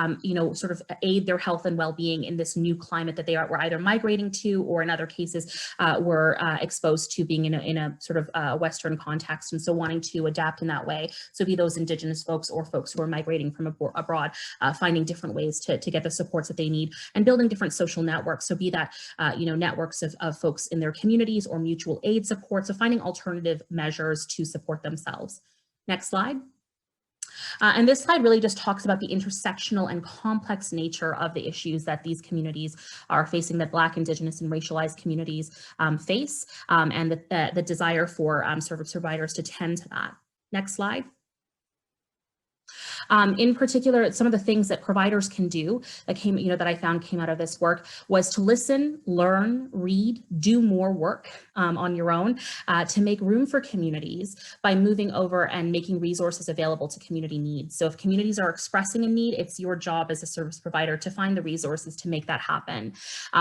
sort of aid their health and well-being in this new climate that they were either migrating to, or in other cases were exposed to being in a sort of Western context, and so wanting to adapt in that way. So be those Indigenous folks or folks who are migrating from abroad, finding different ways to get the supports that they need, and building different social networks. So be that networks of folks in their communities or mutual aid support. So finding alternative measures to support themselves. Next slide. And this slide really just talks about the intersectional and complex nature of the issues that these communities are facing, that Black, Indigenous, and racialized communities face, and the desire for service providers to tend to that. Next slide. In particular, some of the things that providers can do that I found came out of this work was to listen, learn, read, do more work on your own to make room for communities by moving over and making resources available to community needs. So if communities are expressing a need, it's your job as a service provider to find the resources to make that happen.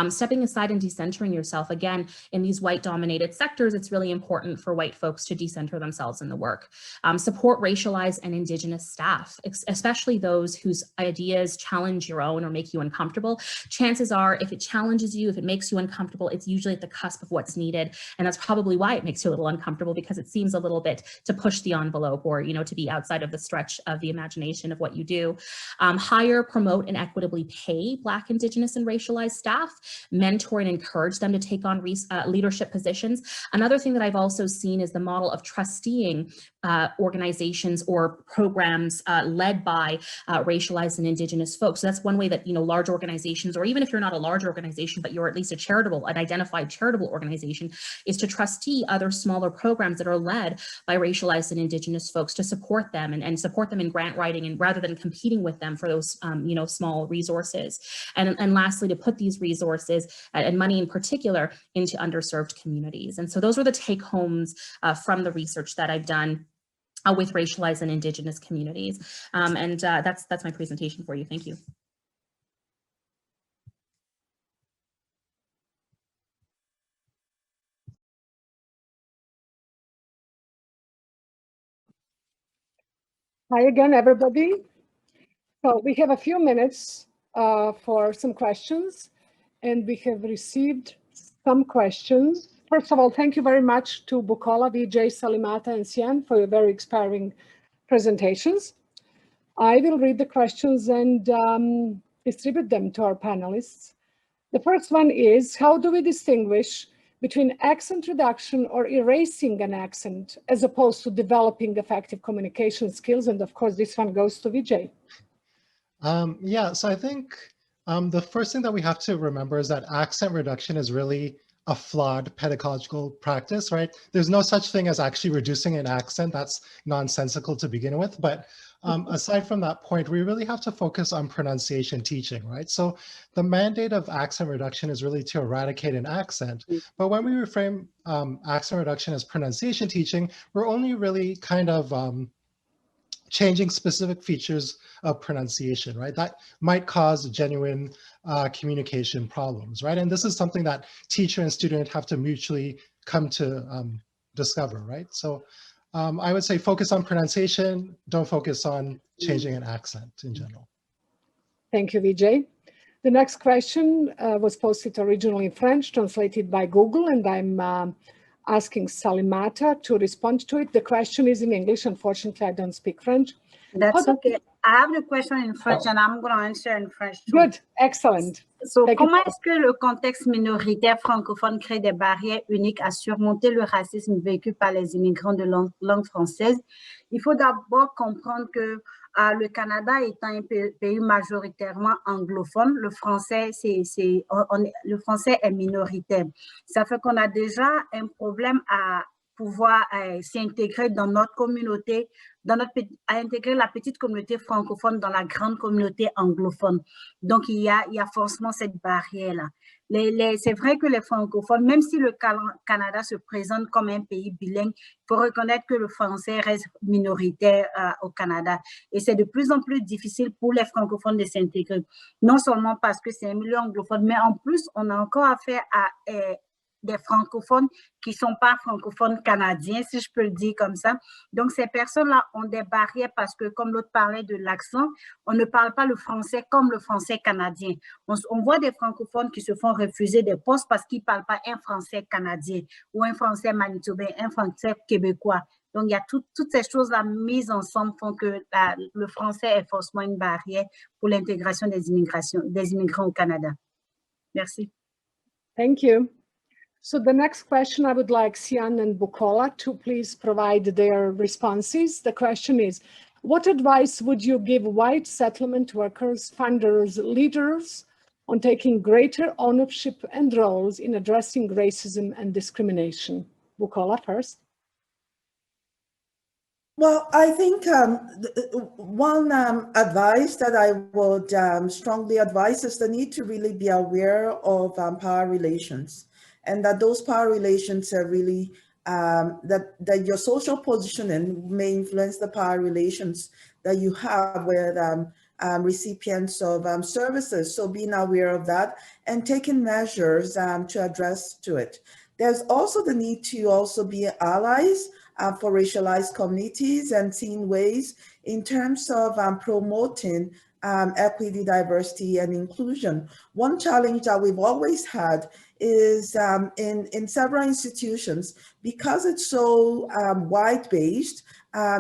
Stepping aside and decentering yourself. Again, in these white-dominated sectors, it's really important for white folks to decenter themselves in the work. Support racialized and Indigenous staff, especially those whose ideas challenge your own or make you uncomfortable. Chances are, if it challenges you, if it makes you uncomfortable, it's usually at the cusp of what's needed. And that's probably why it makes you a little uncomfortable, because it seems a little bit to push the envelope, or, to be outside of the stretch of the imagination of what you do. Hire, promote, and equitably pay Black, Indigenous, and racialized staff, mentor and encourage them to take on leadership positions. Another thing that I've also seen is the model of trusteeing organizations or programs led by racialized and Indigenous folks. So that's one way that, large organizations, or even if you're not a large organization, but you're at least an identified charitable organization, is to trustee other smaller programs that are led by racialized and Indigenous folks, to support them and support them in grant writing, and rather than competing with them for those, small resources. And lastly, to put these resources and money in particular into underserved communities. And so those were the take homes from the research that I've done with racialized and Indigenous communities. That's my presentation for you. Thank you. Hi again, everybody. So we have a few minutes for some questions, and we have received some questions. First of all, thank you very much to Bukola, Vijay, Salimata, and Sian for your very inspiring presentations. I will read the questions and distribute them to our panelists. The first one is, how do we distinguish between accent reduction or erasing an accent as opposed to developing effective communication skills? And of course, this one goes to Vijay. So I think the first thing that we have to remember is that accent reduction is really a flawed pedagogical practice, right? There's no such thing as actually reducing an accent. That's nonsensical to begin with. But aside from that point, we really have to focus on pronunciation teaching, right? So the mandate of accent reduction is really to eradicate an accent. But when we reframe accent reduction as pronunciation teaching, we're only really kind of changing specific features of pronunciation, right? That might cause genuine communication problems, right? And this is something that teacher and student have to mutually come to discover, right? So I would say focus on pronunciation, don't focus on changing an accent in general. Thank you, Vijay. The next question was posted originally in French, translated by Google, and I'm asking Salimata to respond to it. The question is in English. Unfortunately, I don't speak French. That's okay. I have the question in French and I'm going to answer in French too. Good, excellent. So, comment est-ce que le contexte minoritaire francophone crée des barrières uniques à surmonter le racisme vécu par les immigrants de langue française? Il faut d'abord comprendre que le Canada étant un pays majoritairement anglophone, le français est minoritaire. Ça fait qu'on a déjà un problème à pouvoir s'intégrer dans notre communauté, à intégrer la petite communauté francophone dans la grande communauté anglophone. Donc, il y a forcément cette barrière-là. C'est vrai que les francophones, même si le Canada se présente comme un pays bilingue, il faut reconnaître que le français reste minoritaire au Canada. Et c'est de plus en plus difficile pour les francophones de s'intégrer. Non seulement parce que c'est un milieu anglophone, mais en plus, on a encore affaire à des francophones qui ne sont pas francophones canadiens, si je peux le dire comme ça. Donc, ces personnes-là ont des barrières parce que, comme l'autre parlait de l'accent, on ne parle pas le français comme le français canadien. On voit des francophones qui se font refuser des postes parce qu'ils ne parlent pas un français canadien ou un français manitobain, un français québécois. Donc, il y a toutes ces choses-là mises ensemble font que le français est forcément une barrière pour l'intégration des immigrants au Canada. Merci. Thank you. So the next question, I would like Siana and Bukola to please provide their responses. The question is, what advice would you give white settlement workers, funders, leaders on taking greater ownership and roles in addressing racism and discrimination? Bukola first. Well, I think one advice that I would strongly advise is the need to really be aware of power relations, and that those power relations are really, that your social positioning may influence the power relations that you have with recipients of services. So being aware of that and taking measures to address to it. There's also the need to also be allies for racialized communities and seeing ways in terms of promoting equity, diversity, and inclusion. One challenge that we've always had is in several institutions, because it's so wide-based,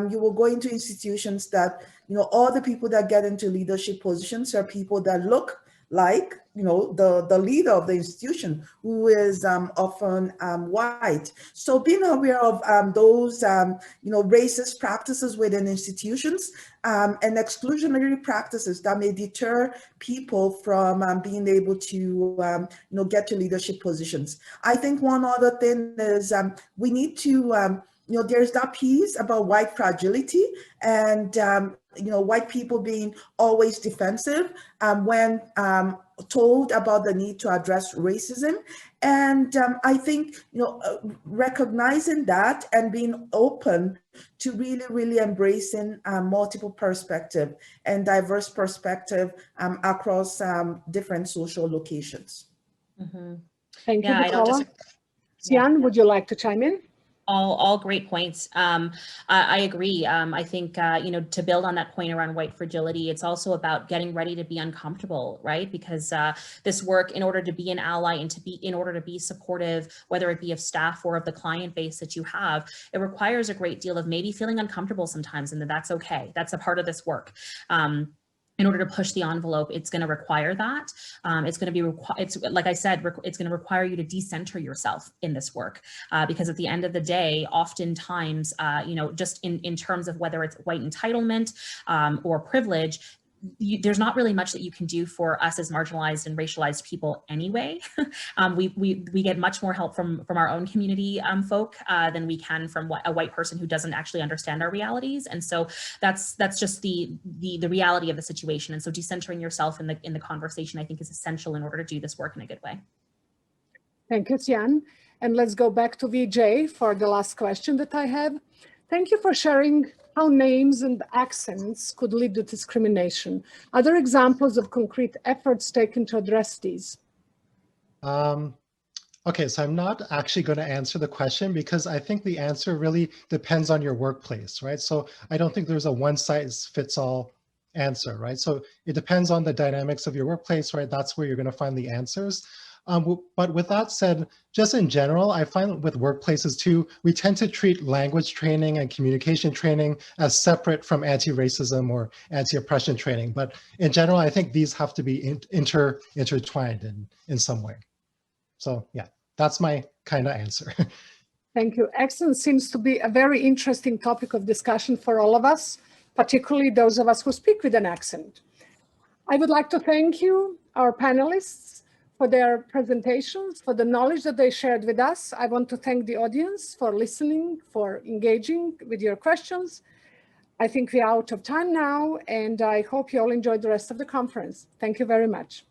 you will go into institutions that, all the people that get into leadership positions are people that look like, the leader of the institution, who is often white. So being aware of those, racist practices within institutions and exclusionary practices that may deter people from being able to, get to leadership positions. I think one other thing is we need to, there's that piece about white fragility and, white people being always defensive when told about the need to address racism. And I think, recognizing that and being open to really, really embracing multiple perspective and diverse perspective across different social locations. Mm-hmm. Thank you, Yeah, Bukola. Sian, would you like to chime in? All great points. I agree. I think, to build on that point around white fragility, it's also about getting ready to be uncomfortable, right? Because this work, in order to be an ally and in order to be supportive, whether it be of staff or of the client base that you have, it requires a great deal of maybe feeling uncomfortable sometimes, and that's okay. That's a part of this work. In order to push the envelope, it's going to require that. It's going to be, like I said, it's going to require you to decenter yourself in this work, because at the end of the day, oftentimes, just in terms of whether it's white entitlement or privilege, there's not really much that you can do for us as marginalized and racialized people anyway. We get much more help from our own community folk than we can from a white person who doesn't actually understand our realities. And so that's just the reality of the situation. And so decentering yourself in the conversation, I think, is essential in order to do this work in a good way. Thank you, Sian. And let's go back to Vijay for the last question that I have. Thank you for sharing how names and accents could lead to discrimination. Are there examples of concrete efforts taken to address these? Okay, so I'm not actually going to answer the question because I think the answer really depends on your workplace, right? So I don't think there's a one-size-fits-all answer, right? So it depends on the dynamics of your workplace, right? That's where you're going to find the answers. But with that said, just in general, I find with workplaces too, we tend to treat language training and communication training as separate from anti-racism or anti-oppression training. But in general, I think these have to be intertwined in some way. So yeah, that's my kind of answer. Thank you. Accent seems to be a very interesting topic of discussion for all of us, particularly those of us who speak with an accent. I would like to thank you, our panelists, for their presentations, for the knowledge that they shared with us. I want to thank the audience for listening, for engaging with your questions. I think we're out of time now, and I hope you all enjoyed the rest of the conference. Thank you very much.